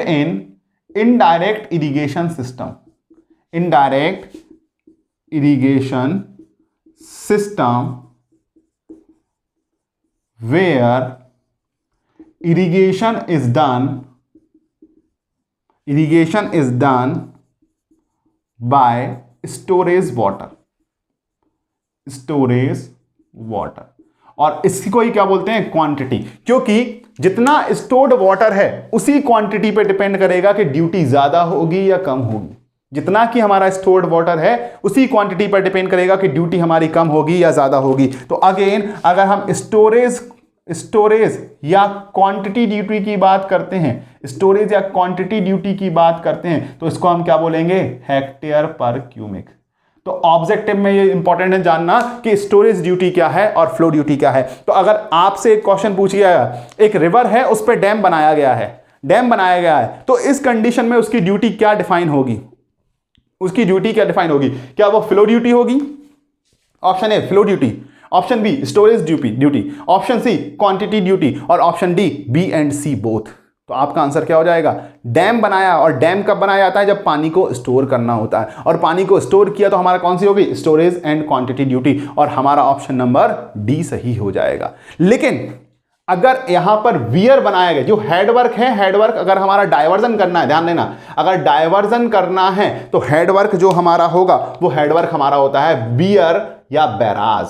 in indirect irrigation system, indirect irrigation system where irrigation is done by storage water, और इसको ही क्या बोलते हैं, क्वांटिटी, क्योंकि जितना स्टोर्ड वाटर है उसी क्वांटिटी पे डिपेंड करेगा कि ड्यूटी ज्यादा होगी या कम होगी। जितना कि हमारा स्टोर्ड वाटर है उसी क्वांटिटी पर डिपेंड करेगा कि ड्यूटी हमारी कम होगी या ज्यादा होगी। तो अगेन अगर हम स्टोरेज या क्वांटिटी ड्यूटी की बात करते हैं, स्टोरेज या क्वांटिटी ड्यूटी की बात करते हैं तो इसको हम क्या बोलेंगे, हेक्टेयर पर क्यूबिक। तो ऑब्जेक्टिव में ये इंपॉर्टेंट है जानना कि स्टोरेज ड्यूटी क्या है और फ्लो ड्यूटी क्या है। तो अगर आपसे एक क्वेश्चन पूछ गया, एक रिवर है उस पर डैम बनाया गया है, तो इस कंडीशन में उसकी ड्यूटी क्या डिफाइन होगी, क्या वो फ्लो ड्यूटी होगी? Option A flow duty, option B storage duty, option C quantity duty और option D B and C both. तो आपका आंसर क्या हो जाएगा, डैम बनाया। और डैम कब बनाया जाता है, जब पानी को स्टोर करना होता है, और पानी को स्टोर किया तो हमारा कौन सी होगी, स्टोरेज एंड क्वांटिटी ड्यूटी, और हमारा ऑप्शन नंबर डी सही हो जाएगा। लेकिन अगर यहां पर वियर बनाया गया, जो हेडवर्क है, हेडवर्क अगर हमारा डायवर्जन करना है, ध्यान देना, अगर डायवर्जन करना है तो हेडवर्क जो हमारा होगा वो हेडवर्क हमारा होता है बियर या बैराज,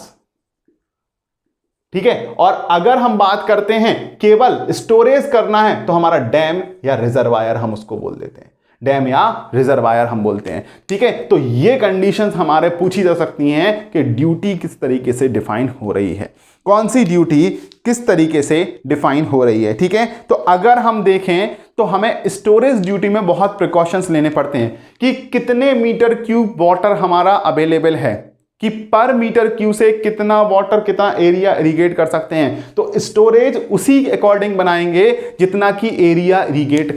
ठीक है। और अगर हम बात करते हैं केवल स्टोरेज करना है तो हमारा डैम या रिजर्वायर हम उसको बोल देते हैं, डैम या रिजर्वायर हम बोलते हैं, ठीक है। तो ये कंडीशंस हमारे पूछी जा सकती हैं कि ड्यूटी किस तरीके से डिफाइन हो रही है, कौन सी ड्यूटी किस तरीके से डिफाइन हो रही है, ठीक है। तो अगर हम देखें तो हमें स्टोरेज ड्यूटी में बहुत प्रिकॉशंस लेने पड़ते हैं कि कितने मीटर क्यूब वाटर हमारा अवेलेबल है, कि पर मीटर क्यूब से कितना वाटर, कितना एरिया इरिगेट कर सकते हैं। तो स्टोरेज उसी अकॉर्डिंग बनाएंगे जितना कि एरिया इरिगेट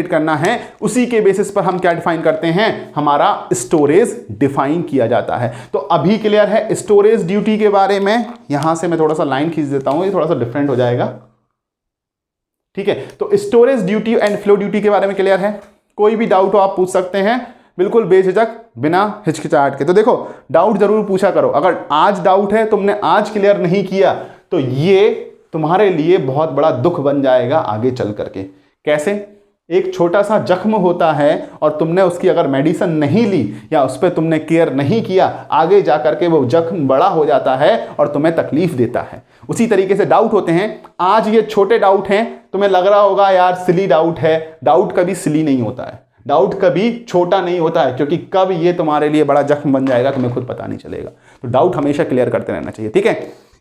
करना है, उसी के बेसिस पर हम क्या डिफाइन करते हैं, हमारा स्टोरेज डिफाइन किया जाता है। तो अभी क्लियर है स्टोरेज ड्यूटी के बारे में। यहां से मैं थोड़ा सा लाइन खींच देता हूं, ये थोड़ा सा डिफरेंट हो जाएगा, ठीक है। तो storage duty and flow duty के बारे में क्लियर है? कोई भी डाउट हो आप पूछ सकते हैं, बिल्कुल बेझिझक, बिना हिचकिचाहट के। तो देखो डाउट जरूर पूछा करो, अगर आज डाउट है, तुमने आज क्लियर नहीं किया तो ये तुम्हारे लिए बहुत बड़ा दुख बन जाएगा आगे चल करके। कैसे? एक छोटा सा जख्म होता है और तुमने उसकी अगर मेडिसिन नहीं ली या उस पर तुमने केयर नहीं किया, आगे जा करके वो जख्म बड़ा हो जाता है और तुम्हें तकलीफ देता है। उसी तरीके से डाउट होते हैं। आज ये छोटे डाउट हैं, तुम्हें लग रहा होगा यार सिली डाउट है, डाउट कभी सिली नहीं होता है, डाउट कभी छोटा नहीं होता है, क्योंकि कब ये तुम्हारे लिए बड़ा जख्म बन जाएगा तुम्हें खुद पता नहीं चलेगा। तो डाउट हमेशा क्लियर करते रहना चाहिए, ठीक है।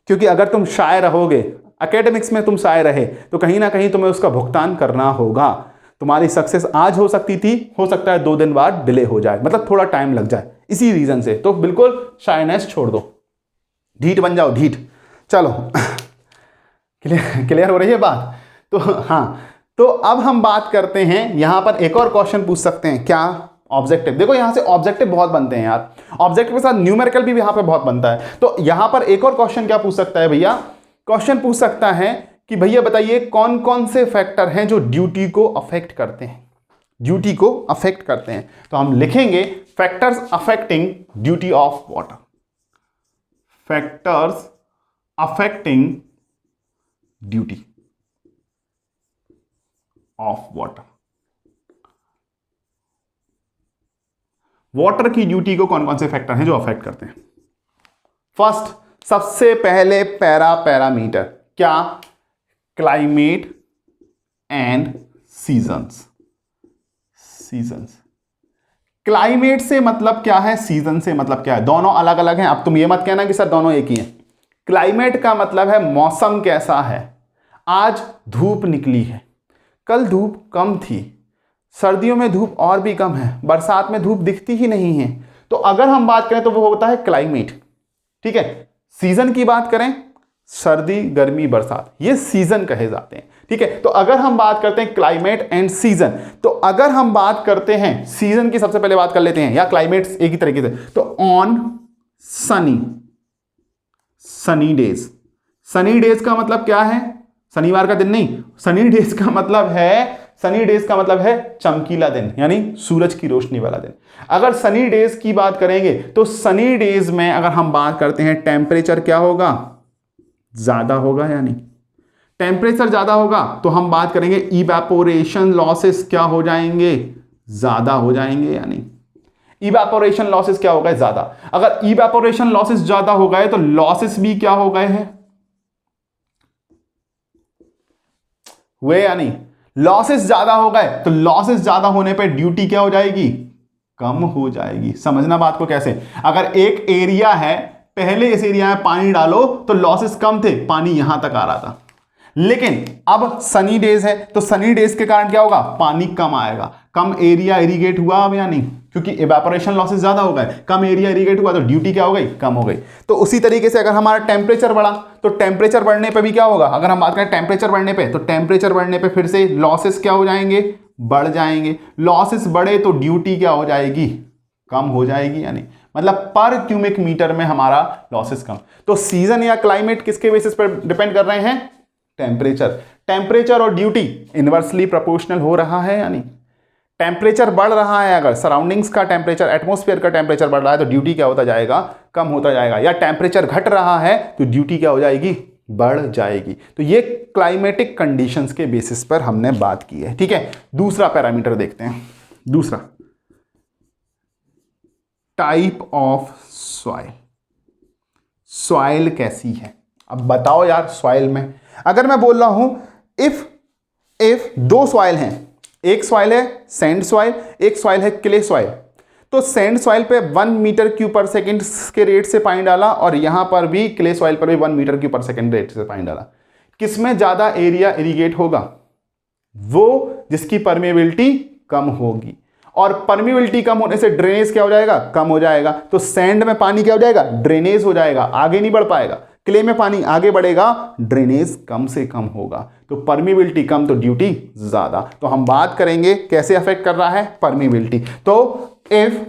क्योंकि अगर तुम शाय रहोगे, एकेडमिक्स में तुम शाय रहे, तो कहीं ना कहीं तुम्हें उसका भुगतान करना होगा। तुम्हारी सक्सेस आज हो सकती थी, हो सकता है 2 दिन बाद डिले हो जाए, मतलब थोड़ा टाइम लग जाए इसी रीजन से। तो बिल्कुल शायनेस छोड़ दो, ढीठ बन जाओ, ढीठ। चलो क्लियर हो रही है बात। तो हाँ, तो अब हम बात करते हैं, यहां पर एक और क्वेश्चन पूछ सकते हैं, क्या ऑब्जेक्टिव। देखो यहां से ऑब्जेक्टिव बहुत बनते हैं यार, ऑब्जेक्टिव के साथ न्यूमेरिकल भी यहां पर बहुत बनता है। तो यहां पर एक और क्वेश्चन क्या पूछ सकता है भैया, क्वेश्चन पूछ सकता है कि भैया बताइए कौन कौन से फैक्टर हैं जो ड्यूटी को अफेक्ट करते हैं, ड्यूटी को अफेक्ट करते हैं। तो हम लिखेंगे factors affecting duty of water, factors affecting duty of water. Water की ड्यूटी को कौन कौन से फैक्टर हैं जो अफेक्ट करते हैं। फर्स्ट, सबसे पहले पैरामीटर, क्या, क्लाइमेट एंड सीजन्स। क्लाइमेट से मतलब क्या है, सीजन से मतलब क्या है, दोनों अलग अलग हैं। अब तुम ये मत कहना कि सर दोनों एक ही हैं। क्लाइमेट का मतलब है मौसम कैसा है, आज धूप निकली है, कल धूप कम थी, सर्दियों में धूप और भी कम है, बरसात में धूप दिखती ही नहीं है। तो अगर हम बात करें तो वो होता है क्लाइमेट, ठीक है। सीजन की बात करें, सर्दी गर्मी बरसात, ये सीजन कहे जाते हैं, ठीक है। तो अगर हम बात करते हैं क्लाइमेट एंड सीजन, तो अगर हम बात करते हैं सीजन की, सबसे पहले बात कर लेते हैं, या क्लाइमेट एक ही तरीके से, तो on Sunny days. Sunny days का मतलब क्या है, शनिवार का दिन नहीं, सनी डेज का मतलब है चमकीला दिन, यानी सूरज की रोशनी वाला दिन। अगर सनी डेज की बात करेंगे तो सनी डेज में अगर हम बात करते हैं टेम्परेचर क्या होगा, ज्यादा होगा, यानी टेम्परेचर ज्यादा होगा तो हम बात करेंगे इवेपोरेशन लॉसेस क्या हो जाएंगे, ज्यादा हो जाएंगे, यानी इवेपोरेशन लॉसेस क्या हो गए, ज्यादा। अगर इवेपोरेशन लॉसेस ज्यादा हो गए तो लॉसेस भी क्या हो गए हैं, हुए, यानी लॉसेस ज्यादा हो गए तो लॉसेस ज्यादा होने पे ड्यूटी क्या हो जाएगी, कम हो जाएगी। समझना बात को कैसे, अगर एक एरिया है, पहले इस एरिया में पानी डालो तो लॉसेस कम थे, पानी यहां तक आ रहा था, लेकिन अब सनी डेज है तो सनी डेज के कारण क्या होगा, पानी कम आएगा, कम एरिया इरिगेट हुआ अब, या नहीं, क्योंकि इवेपोरेशन लॉसेस ज्यादा हो गए, कम एरिया इरिगेट हुआ तो ड्यूटी क्या हो गई, कम हो गई। तो उसी तरीके से अगर हमारा टेम्परेचर बढ़ा तो टेम्परेचर बढ़ने पे भी क्या होगा, अगर हम बात करें टेम्परेचर बढ़ने पे, तो टेम्परेचर बढ़ने पे फिर से लॉसेस क्या हो जाएंगे, बढ़ जाएंगे। लॉसेस बढ़े तो ड्यूटी क्या हो जाएगी, कम हो जाएगी, यानी मतलब पर क्यूबिक मीटर में हमारा लॉसेस कम। तो सीजन या क्लाइमेट किसके बेसिस पर डिपेंड कर रहे हैं, टेम्परेचर और ड्यूटी इनवर्सली प्रोपोर्शनल हो रहा है, यानी टेम्परेचर बढ़ रहा है, अगर सराउंडिंग्स का टेम्परेचर, एटमॉस्फेयर का टेम्परेचर बढ़ रहा है तो ड्यूटी क्या होता जाएगा, कम होता जाएगा, या टेम्परेचर घट रहा है तो ड्यूटी क्या हो जाएगी, बढ़ जाएगी। तो ये क्लाइमेटिक कंडीशंस के बेसिस पर हमने बात की है, ठीक है। दूसरा पैरामीटर देखते हैं, दूसरा टाइप ऑफ सॉइल, सॉइल कैसी है। अब बताओ यार, सॉइल में अगर मैं बोल रहा हूं इफ 2 सॉइल हैं, एक सॉइल है सैंड सॉइल, एक सॉइल है क्ले सॉइल, तो सैंड सॉइल पे 1 मीटर क्यूब पर सेकंड के रेट से पानी डाला और यहां पर भी क्ले सॉइल पर भी 1 मीटर क्यूब पर सेकंड रेट से पानी डाला, किसमें ज्यादा एरिया इरिगेट होगा, वो जिसकी परमेबिलिटी कम होगी, और परमेबिलिटी कम होने से ड्रेनेज क्या हो जाएगा, कम हो जाएगा। तो सैंड में पानी क्या हो जाएगा, ड्रेनेज हो जाएगा, आगे नहीं बढ़ पाएगा। क्ले में पानी आगे बढ़ेगा, ड्रेनेज कम से कम होगा। तो परमेबिलिटी कम तो ड्यूटी ज्यादा। तो हम बात करेंगे कैसे अफेक्ट कर रहा है, परमेबिलिटी। तो इफ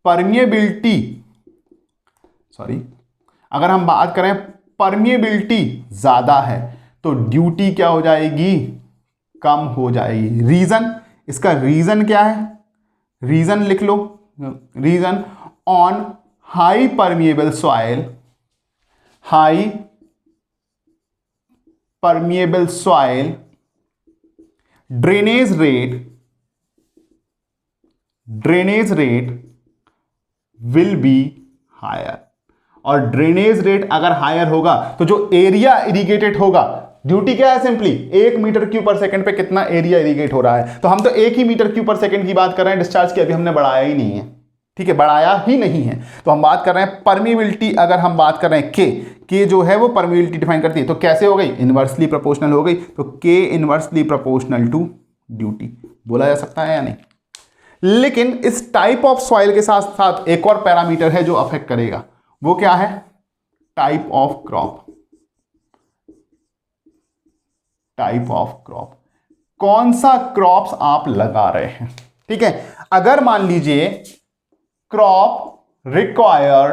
परमेबिलिटी, अगर हम बात करें परमेबिलिटी ज्यादा है तो ड्यूटी क्या हो जाएगी, कम हो जाएगी। रीजन, इसका रीजन क्या है, रीजन लिख लो, reason on high permeable soil, high permeable soil drainage rate will be higher. और ड्रेनेज रेट अगर हायर होगा तो जो एरिया इरिगेटेड होगा ड्यूटी क्या है? सिंपली 1 मीटर क्यूब पर सेकंड पे कितना एरिया इरिगेट हो रहा है। तो हम तो 1 ही मीटर क्यूब पर सेकंड की बात कर रहे हैं डिस्चार्ज की, अभी हमने बढ़ाया ही नहीं है, ठीक है, बढ़ाया ही नहीं है। तो हम बात कर रहे हैं परमिबिलिटी, अगर हम बात कर रहे हैं के जो है वो परमिबिलिटी डिफाइन करती है, तो कैसे हो गई? इनवर्सली प्रोपोर्शनल हो गई, तो के इनवर्सली प्रोपोर्शनल टू ड्यूटी बोला जा सकता है या नहीं? लेकिन इस टाइप ऑफ सॉइल के साथ साथ एक और पैरामीटर है जो अफेक्ट करेगा, वो क्या है? Type of crop. Type of crop, कौन सा क्रॉप्स आप लगा रहे हैं, ठीक है। अगर मान लीजिए क्रॉप रिक्वायर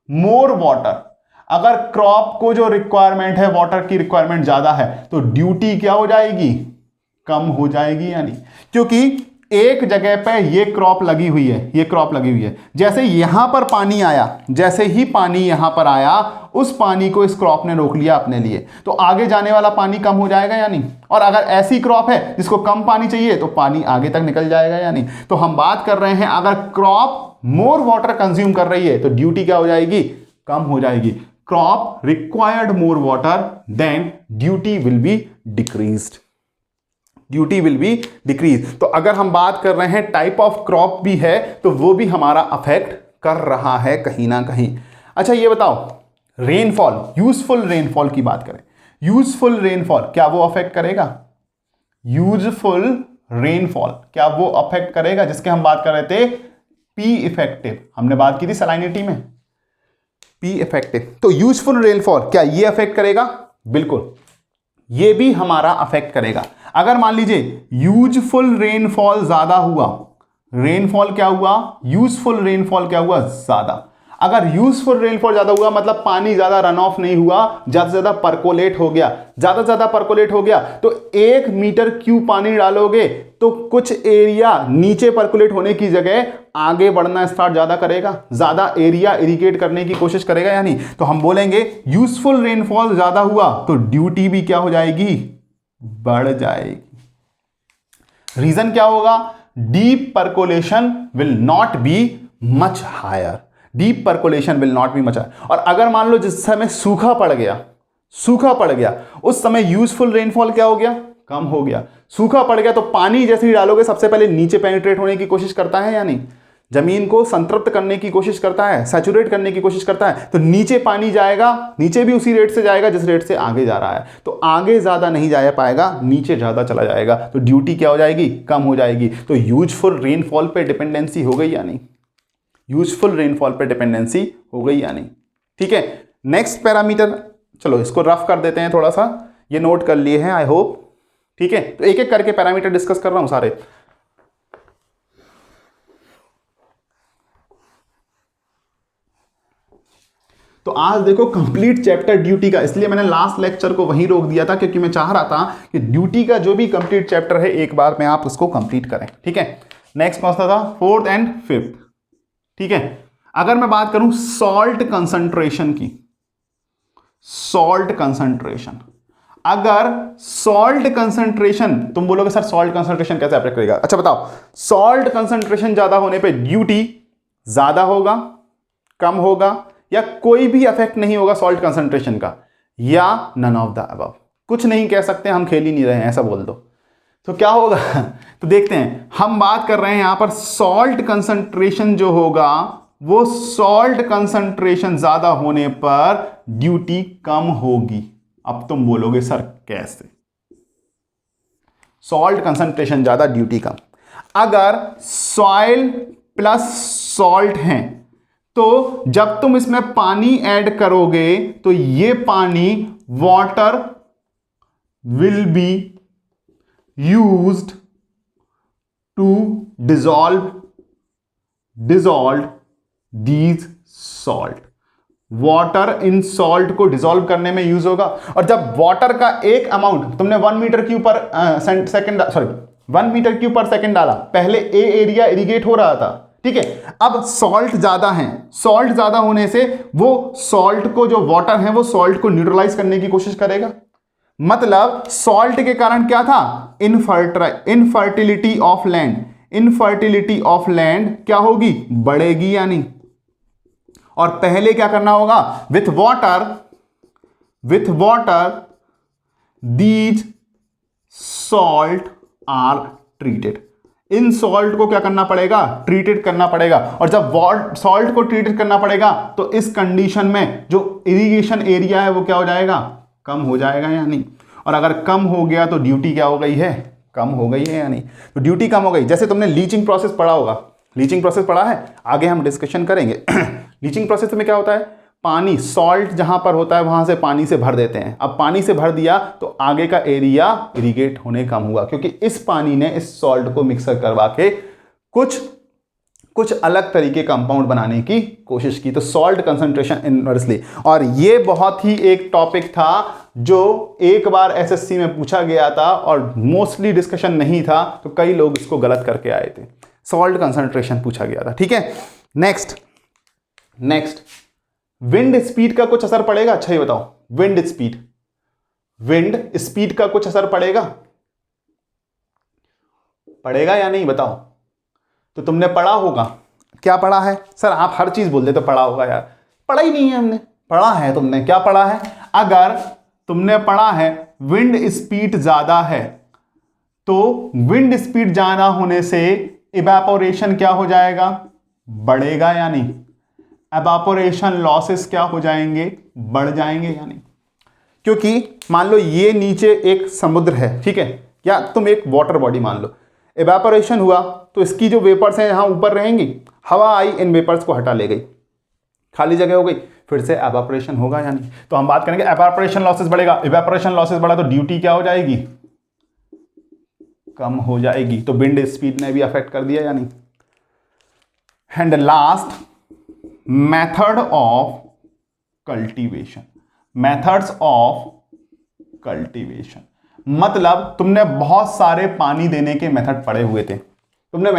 मोर वाटर, अगर क्रॉप को जो रिक्वायरमेंट है, वाटर की रिक्वायरमेंट ज्यादा है, तो ड्यूटी क्या हो जाएगी? कम हो जाएगी या नहीं? क्योंकि एक जगह पे ये क्रॉप लगी हुई है, ये क्रॉप लगी हुई है, जैसे यहां पर पानी आया, जैसे ही पानी यहां पर आया, उस पानी को इस क्रॉप ने रोक लिया अपने लिए, तो आगे जाने वाला पानी कम हो जाएगा या नहीं? और अगर ऐसी क्रॉप है जिसको कम पानी चाहिए, तो पानी आगे तक निकल जाएगा या नहीं? तो हम बात कर रहे हैं, अगर क्रॉप मोर वाटर कंज्यूम कर रही है, तो ड्यूटी क्या हो जाएगी? कम हो जाएगी। Crop required more water, then duty will be decreased, duty will be decrease. तो अगर हम बात कर रहे हैं टाइप ऑफ क्रॉप भी है, तो वो भी हमारा अफेक्ट कर रहा है कहीं ना कहीं। अच्छा ये बताओ, रेनफॉल, यूजफुल रेनफॉल की बात करें, यूजफुल रेनफॉल क्या वो अफेक्ट करेगा? यूजफुल रेनफॉल क्या वो अफेक्ट करेगा? जिसके हम बात कर रहे थे पी इफेक्टिव, हमने बात की थी सलाइनिटी में, पी इफेक्टिव। तो यूजफुल रेनफॉल क्या ये अफेक्ट करेगा? बिल्कुल, ये भी हमारा अफेक्ट करेगा। अगर मान लीजिए यूजफुल रेनफॉल ज्यादा हुआ, रेनफॉल क्या हुआ? यूजफुल रेनफॉल क्या हुआ? ज्यादा। अगर यूजफुल रेनफॉल ज्यादा हुआ मतलब पानी ज्यादा रन ऑफ नहीं हुआ, ज्यादा से ज्यादा परकोलेट हो गया, ज्यादा से ज्यादा परकोलेट हो गया, तो 1 मीटर क्यूब पानी डालोगे तो कुछ एरिया नीचे परकोलेट होने की जगह आगे बढ़ना स्टार्ट ज्यादा करेगा, ज्यादा एरिया इरिगेट करने की कोशिश करेगा या नहीं? तो हम बोलेंगे यूजफुल रेनफॉल ज्यादा हुआ तो ड्यूटी भी क्या हो जाएगी? बढ़ जाएगी। रीजन क्या होगा? Deep percolation will not be much higher, deep percolation will not be much higher. और अगर मान लो जिस समय सूखा पड़ गया, सूखा पड़ गया, उस समय यूजफुल रेनफॉल क्या हो गया? कम हो गया। सूखा पड़ गया तो पानी जैसे ही डालोगे सबसे पहले नीचे पेनिट्रेट होने की कोशिश करता है या नहीं? जमीन को संतृप्त करने की कोशिश करता है, सैचुरेट करने की कोशिश करता है, तो नीचे पानी जाएगा, नीचे भी उसी रेट से जाएगा जिस रेट से आगे जा रहा है, तो आगे ज्यादा नहीं जा पाएगा, नीचे ज्यादा चला जाएगा, तो ड्यूटी क्या हो जाएगी? कम हो जाएगी। तो यूजफुल रेनफॉल पे डिपेंडेंसी हो गई या नहीं? यूजफुल रेनफॉल पे डिपेंडेंसी हो गई या नहीं? ठीक है। नेक्स्ट पैरामीटर, चलो इसको रफ कर देते हैं थोड़ा सा, ये नोट कर लिए हैं आई होप, ठीक है। तो एक एक करके पैरामीटर डिस्कस कर रहा हूं सारे। तो आज देखो कंप्लीट चैप्टर ड्यूटी का, इसलिए मैंने लास्ट लेक्चर को वहीं रोक दिया था क्योंकि मैं चाह रहा था कि ड्यूटी का जो भी कंप्लीट चैप्टर है एक बार में आप उसको कंप्लीट करें, ठीक है। नेक्स्ट कौन सा था? 4th एंड 5th, ठीक है। अगर मैं बात करूं सॉल्ट कंसंट्रेशन की, सॉल्ट कंसंट्रेशन, अगर सॉल्ट कंसंट्रेशन, तुम बोलोगे सर सॉल्ट कंसंट्रेशन कैसे अफेक्ट करेगा? अच्छा बताओ, सॉल्ट कंसंट्रेशन ज्यादा होने पे ड्यूटी ज्यादा होगा, कम होगा, या कोई भी इफेक्ट नहीं होगा सॉल्ट कंसंट्रेशन का, या नन ऑफ द अबव? कुछ नहीं कह सकते, हम खेल ही नहीं रहे हैं, ऐसा बोल दो। तो क्या होगा? तो देखते हैं, हम बात कर रहे हैं यहां पर सॉल्ट कंसंट्रेशन जो होगा वो सॉल्ट कंसंट्रेशन ज्यादा होने पर ड्यूटी कम होगी। अब तुम बोलोगे सर कैसे? सॉल्ट कंसंट्रेशन ज्यादा ड्यूटी कम। अगर सॉइल प्लस सॉल्ट है तो जब तुम इसमें पानी ऐड करोगे तो ये पानी water will be used to dissolve these salt. Water इन सॉल्ट को डिसॉल्व करने में यूज होगा। और जब वाटर का एक अमाउंट तुमने 1 मीटर क्यूब पर सेकंड, सॉरी 1 मीटर क्यूब पर सेकंड डाला, पहले ए एरिया इरिगेट हो रहा था, ठीक है। अब सॉल्ट ज्यादा है, सॉल्ट ज्यादा होने से वो सॉल्ट को, जो वाटर है वो सॉल्ट को न्यूट्रलाइज करने की कोशिश करेगा। मतलब सॉल्ट के कारण क्या था? Infertility of land, infertility of land क्या होगी? बढ़ेगी या नहीं? और पहले क्या करना होगा? With water these salt are treated. इन सॉल्ट को क्या करना पड़ेगा? ट्रीटेड करना पड़ेगा। और जब सॉल्ट को ट्रीटेड करना पड़ेगा तो इस कंडीशन में जो इरिगेशन एरिया है वो क्या हो जाएगा? कम हो जाएगा या नहीं? और अगर कम हो गया तो ड्यूटी क्या हो गई है? कम हो गई है या नहीं? तो ड्यूटी कम हो गई। जैसे तुमने लीचिंग प्रोसेस पढ़ा होगा, लीचिंग प्रोसेस पढ़ा है, आगे हम डिस्कशन करेंगे। लीचिंग प्रोसेस में क्या होता है? पानी, सॉल्ट जहां पर होता है वहां से पानी से भर देते हैं। अब पानी से भर दिया तो आगे का एरिया इरिगेट होने कम हुआ, क्योंकि इस पानी ने इस सॉल्ट को मिक्सर करवा के कुछ अलग तरीके कंपाउंड बनाने की कोशिश की। तो सॉल्ट कंसंट्रेशन इनवर्सली। और ये बहुत ही एक टॉपिक था जो एक बार एसएससी में पूछा गया था और मोस्टली डिस्कशन नहीं था, तो कई लोग इसको गलत करके आए थे। सॉल्ट कंसंट्रेशन पूछा गया था। ठीक है, नेक्स्ट विंड स्पीड का कुछ असर पड़ेगा? अच्छा ये बताओ, विंड स्पीड का कुछ असर पड़ेगा या नहीं? बताओ। तो तुमने पढ़ा होगा। क्या पढ़ा है? सर आप हर चीज बोल देते तो पढ़ा होगा यार। पढ़ा ही नहीं है हमने। पढ़ा है तुमने। क्या पढ़ा है? अगर तुमने पढ़ा है विंड स्पीड ज्यादा है तो विंड स्पीड ज्यादा होने से इवेपोरेशन क्या हो जाएगा? बढ़ेगा या नहीं? इवेपोरेशन लॉसेस क्या हो जाएंगे? बढ़ जाएंगे या नहीं? क्योंकि मान लो ये नीचे एक समुद्र है, ठीक है, या तुम एक वाटर बॉडी मान लो, इवेपोरेशन हुआ तो इसकी जो वेपर्स हैं यहां ऊपर रहेंगी, हवा आई इन वेपर्स को हटा ले गई, खाली जगह हो गई, फिर से इवेपोरेशन होगा या नहीं? तो हम बात करेंगे इवेपोरेशन लॉसेस बढ़ेगा। इवेपोरेशन लॉसेस बढ़ा तो ड्यूटी क्या हो जाएगी? कम हो जाएगी। तो विंड स्पीड ने भी अफेक्ट कर दिया या नहीं? And last, method of cultivation. Methods of cultivation मतलब तुमने बहुत सारे पानी देने के मेथड पढ़े हुए थे। तुमने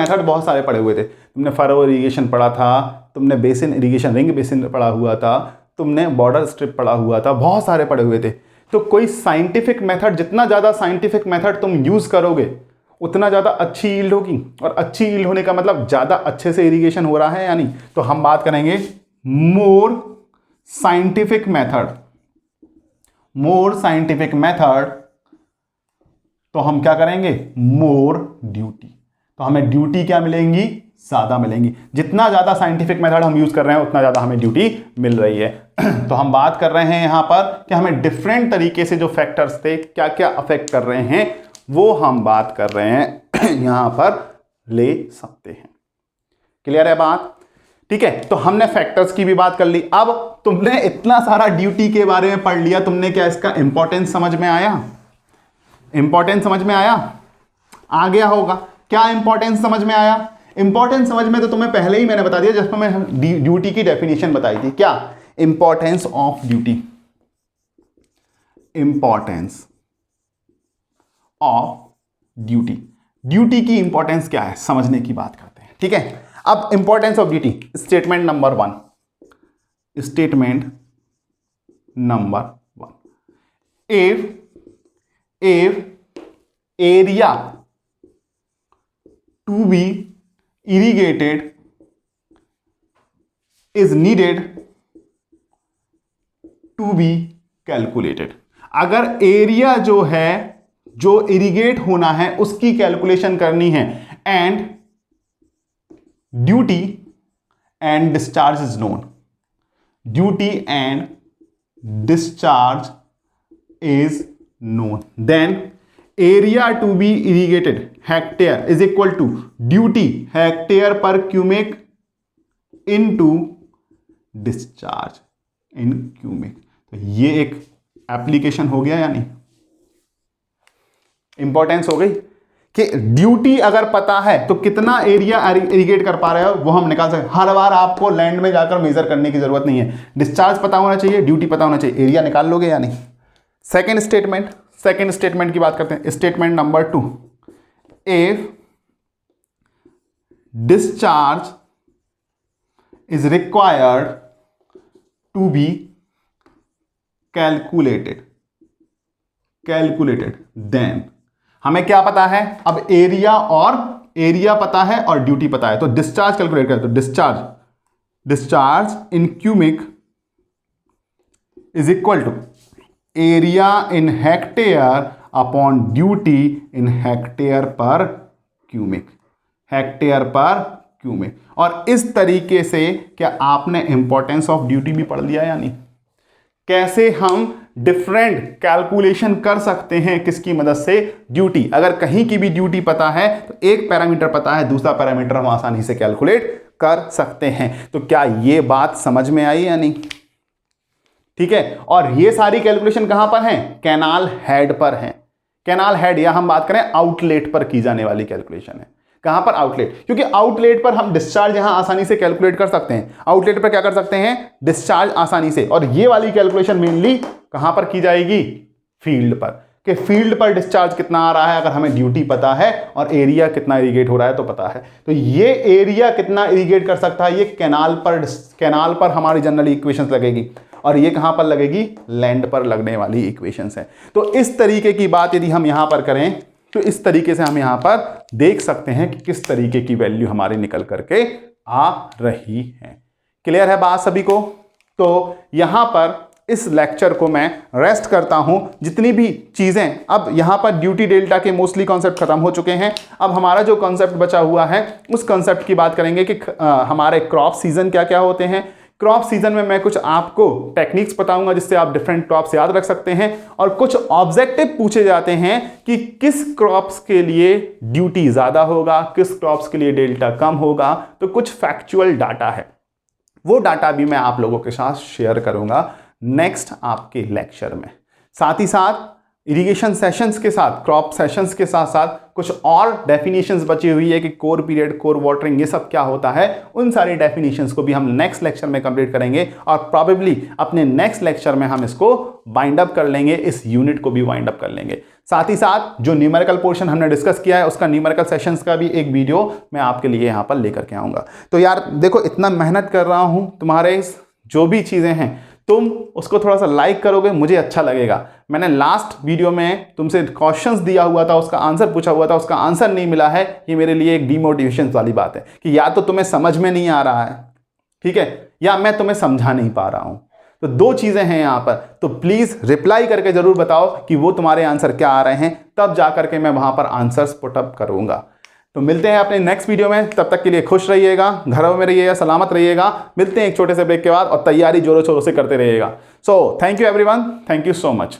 फरो इरिगेशन पढ़ा था, तुमने बेसिन इरिगेशन, रिंग बेसिन पढ़ा हुआ था, तुमने बॉर्डर स्ट्रिप पढ़ा हुआ था, बहुत सारे पढ़े हुए थे। तो कोई साइंटिफिक मेथड, जितना ज़्यादा साइंटिफिक मेथड तुम यूज़ करोगे उतना ज़्यादा अच्छी यील्ड होगी। और अच्छी यील्ड होने का मतलब ज़्यादा अच्छे से इरिगेशन हो रहा है या नहीं? तो हम बात करेंगे मोर साइंटिफिक मेथड। तो हम क्या करेंगे? मोर ड्यूटी। तो हमें ड्यूटी क्या मिलेंगी? ज़्यादा मिलेंगी। जितना ज़्यादा साइंटिफिक मेथड हम यूज़ कर रहे हैं उतना ज़्यादा हमें ड्यूटी मिल रही है। तो हम बात कर रहे हैं यहां पर कि हमें डिफरेंट तरीके से जो फैक्टर्स थे क्या क्या अफेक्ट कर रहे हैं वो हम बात कर रहे हैं, यहां पर ले सकते हैं। क्लियर है बात? ठीक है, तो हमने फैक्टर्स की भी बात कर ली। अब तुमने इतना सारा ड्यूटी के बारे में पढ़ लिया, तुमने क्या इसका इंपॉर्टेंस समझ में आया? आ गया होगा। क्या इंपॉर्टेंस समझ में आया? इंपॉर्टेंस समझ में तो तुम्हें पहले ही मैंने बता दिया जब मैं ड्यूटी की डेफिनेशन बताई थी। क्या? Importance of duty. Importance of duty की इंपॉर्टेंस क्या है समझने की बात करते हैं। ठीक है, अब importance of duty, statement number 1। if area to be irrigated is needed to be calculated। अगर एरिया जो है जो इरिगेट होना है उसकी कैलकुलेशन करनी है, and duty and discharge is known. Duty and discharge is known, then area to be irrigated hectare is equal to duty hectare per cubic into discharge in cubic। तो ये एक एप्लीकेशन हो गया या नहीं? इंपॉर्टेंस हो गई कि ड्यूटी अगर पता है तो कितना एरिया इरिगेट कर पा रहे हो वो हम निकाल सकते हैं। हर बार आपको लैंड में जाकर मेजर करने की जरूरत नहीं है। डिस्चार्ज पता होना चाहिए, ड्यूटी पता होना चाहिए, एरिया निकाल लोगे या नहीं? सेकेंड स्टेटमेंट की बात करते हैं। Statement number 2, if discharge is required to be calculated then. हमें क्या पता है? अब एरिया पता है और ड्यूटी पता है, तो डिस्चार्ज कैलकुलेट करें। तो discharge in cubic is equal to area in hectare upon duty in hectare per cubic, hectare per cubic. और इस तरीके से क्या आपने इंपॉर्टेंस ऑफ ड्यूटी भी पढ़ लिया या नहीं? कैसे हम डिफरेंट कैलकुलेशन कर सकते हैं किसकी मदद से? ड्यूटी। अगर कहीं की भी ड्यूटी पता है तो एक पैरामीटर पता है, दूसरा पैरामीटर हम आसानी से कैलकुलेट कर सकते हैं। तो क्या ये बात समझ में आई या नहीं? ठीक है। और ये सारी कैलकुलेशन कहां पर है? कैनाल हेड पर है। कैनाल हेड या हम बात करें आउटलेट पर की जाने वाली कैलकुलेशन है। कहां पर? आउटलेट। क्योंकि आउटलेट पर हम डिस्चार्ज यहां आसानी से कैलकुलेट कर सकते हैं। आउटलेट पर क्या कर सकते हैं? डिस्चार्ज आसानी से। और ये वाली कैलकुलेशन मेनली कहां पर की जाएगी? फील्ड पर। कि फील्ड पर डिस्चार्ज कितना आ रहा है अगर हमें ड्यूटी पता है और एरिया कितना इरिगेट हो रहा है तो पता है। तो ये एरिया कितना इरिगेट कर सकता है, ये कैनाल पर हमारी जनरली इक्वेशंस लगेगी। और ये कहां पर लगेगी? लैंड पर लगने वाली इक्वेशंस है। तो इस तरीके की बात यदि हम यहां पर करें तो इस तरीके से हम यहां पर देख सकते हैं कि किस तरीके की वैल्यू हमारी निकल करके आ रही है। क्लियर है बात सभी को? तो यहां पर इस लेक्चर को मैं रेस्ट करता हूं। जितनी भी चीजें अब यहां पर ड्यूटी डेल्टा के मोस्टली कॉन्सेप्ट खत्म हो चुके हैं। अब हमारा जो कॉन्सेप्ट बचा हुआ है उस कॉन्सेप्ट की बात करेंगे कि हमारे क्रॉप सीजन क्या क्या होते हैं। क्रॉप सीजन में मैं कुछ आपको टेक्निक्स बताऊंगा जिससे आप डिफरेंट क्रॉप्स याद रख सकते हैं। और कुछ ऑब्जेक्टिव पूछे जाते हैं कि किस क्रॉप्स के लिए ड्यूटी ज्यादा होगा, किस क्रॉप्स के लिए डेल्टा कम होगा। तो कुछ फैक्चुअल डाटा है, वो डाटा भी मैं आप लोगों के साथ शेयर करूंगा नेक्स्ट आपके लेक्चर में। साथ ही साथ इरिगेशन सेशंस के साथ, क्रॉप सेशंस के साथ साथ कुछ और डेफिनेशंस बची हुई है कि कोर पीरियड, कोर वाटरिंग, ये सब क्या होता है। उन सारी डेफिनेशंस को भी हम नेक्स्ट लेक्चर में कंप्लीट करेंगे और प्रॉबेबली अपने नेक्स्ट लेक्चर में हम इसको वाइंड अप कर लेंगे, इस यूनिट को भी वाइंड अप कर लेंगे। साथ ही साथ जो न्यूमेरिकल पोर्शन हमने डिस्कस किया है उसका न्यूमेरिकल सेशंस का भी एक वीडियो मैं आपके लिए यहाँ पर लेकर के आऊँगा। तो यार देखो, इतना मेहनत कर रहा हूँ, तुम्हारे जो भी चीज़ें हैं तुम उसको थोड़ा सा लाइक करोगे, मुझे अच्छा लगेगा। मैंने लास्ट वीडियो में तुमसे क्वेश्चंस दिया हुआ था, उसका आंसर पूछा हुआ था, उसका आंसर नहीं मिला है। ये मेरे लिए एक डिमोटिवेशन वाली बात है कि या तो तुम्हें समझ में नहीं आ रहा है, ठीक है, या मैं तुम्हें समझा नहीं पा रहा हूं। तो दो चीजें हैं यहां पर। तो प्लीज रिप्लाई करके जरूर बताओ कि वो तुम्हारे आंसर क्या आ रहे हैं, तब जाकर के मैं वहां पर आंसर्स पुटअप करूंगा। तो मिलते हैं अपने नेक्स्ट वीडियो में। तब तक के लिए खुश रहिएगा, घरों में रहिएगा, सलामत रहिएगा। मिलते हैं एक छोटे से ब्रेक के बाद और तैयारी जोरों शोरों से करते रहिएगा। So thank you everyone, thank you so much.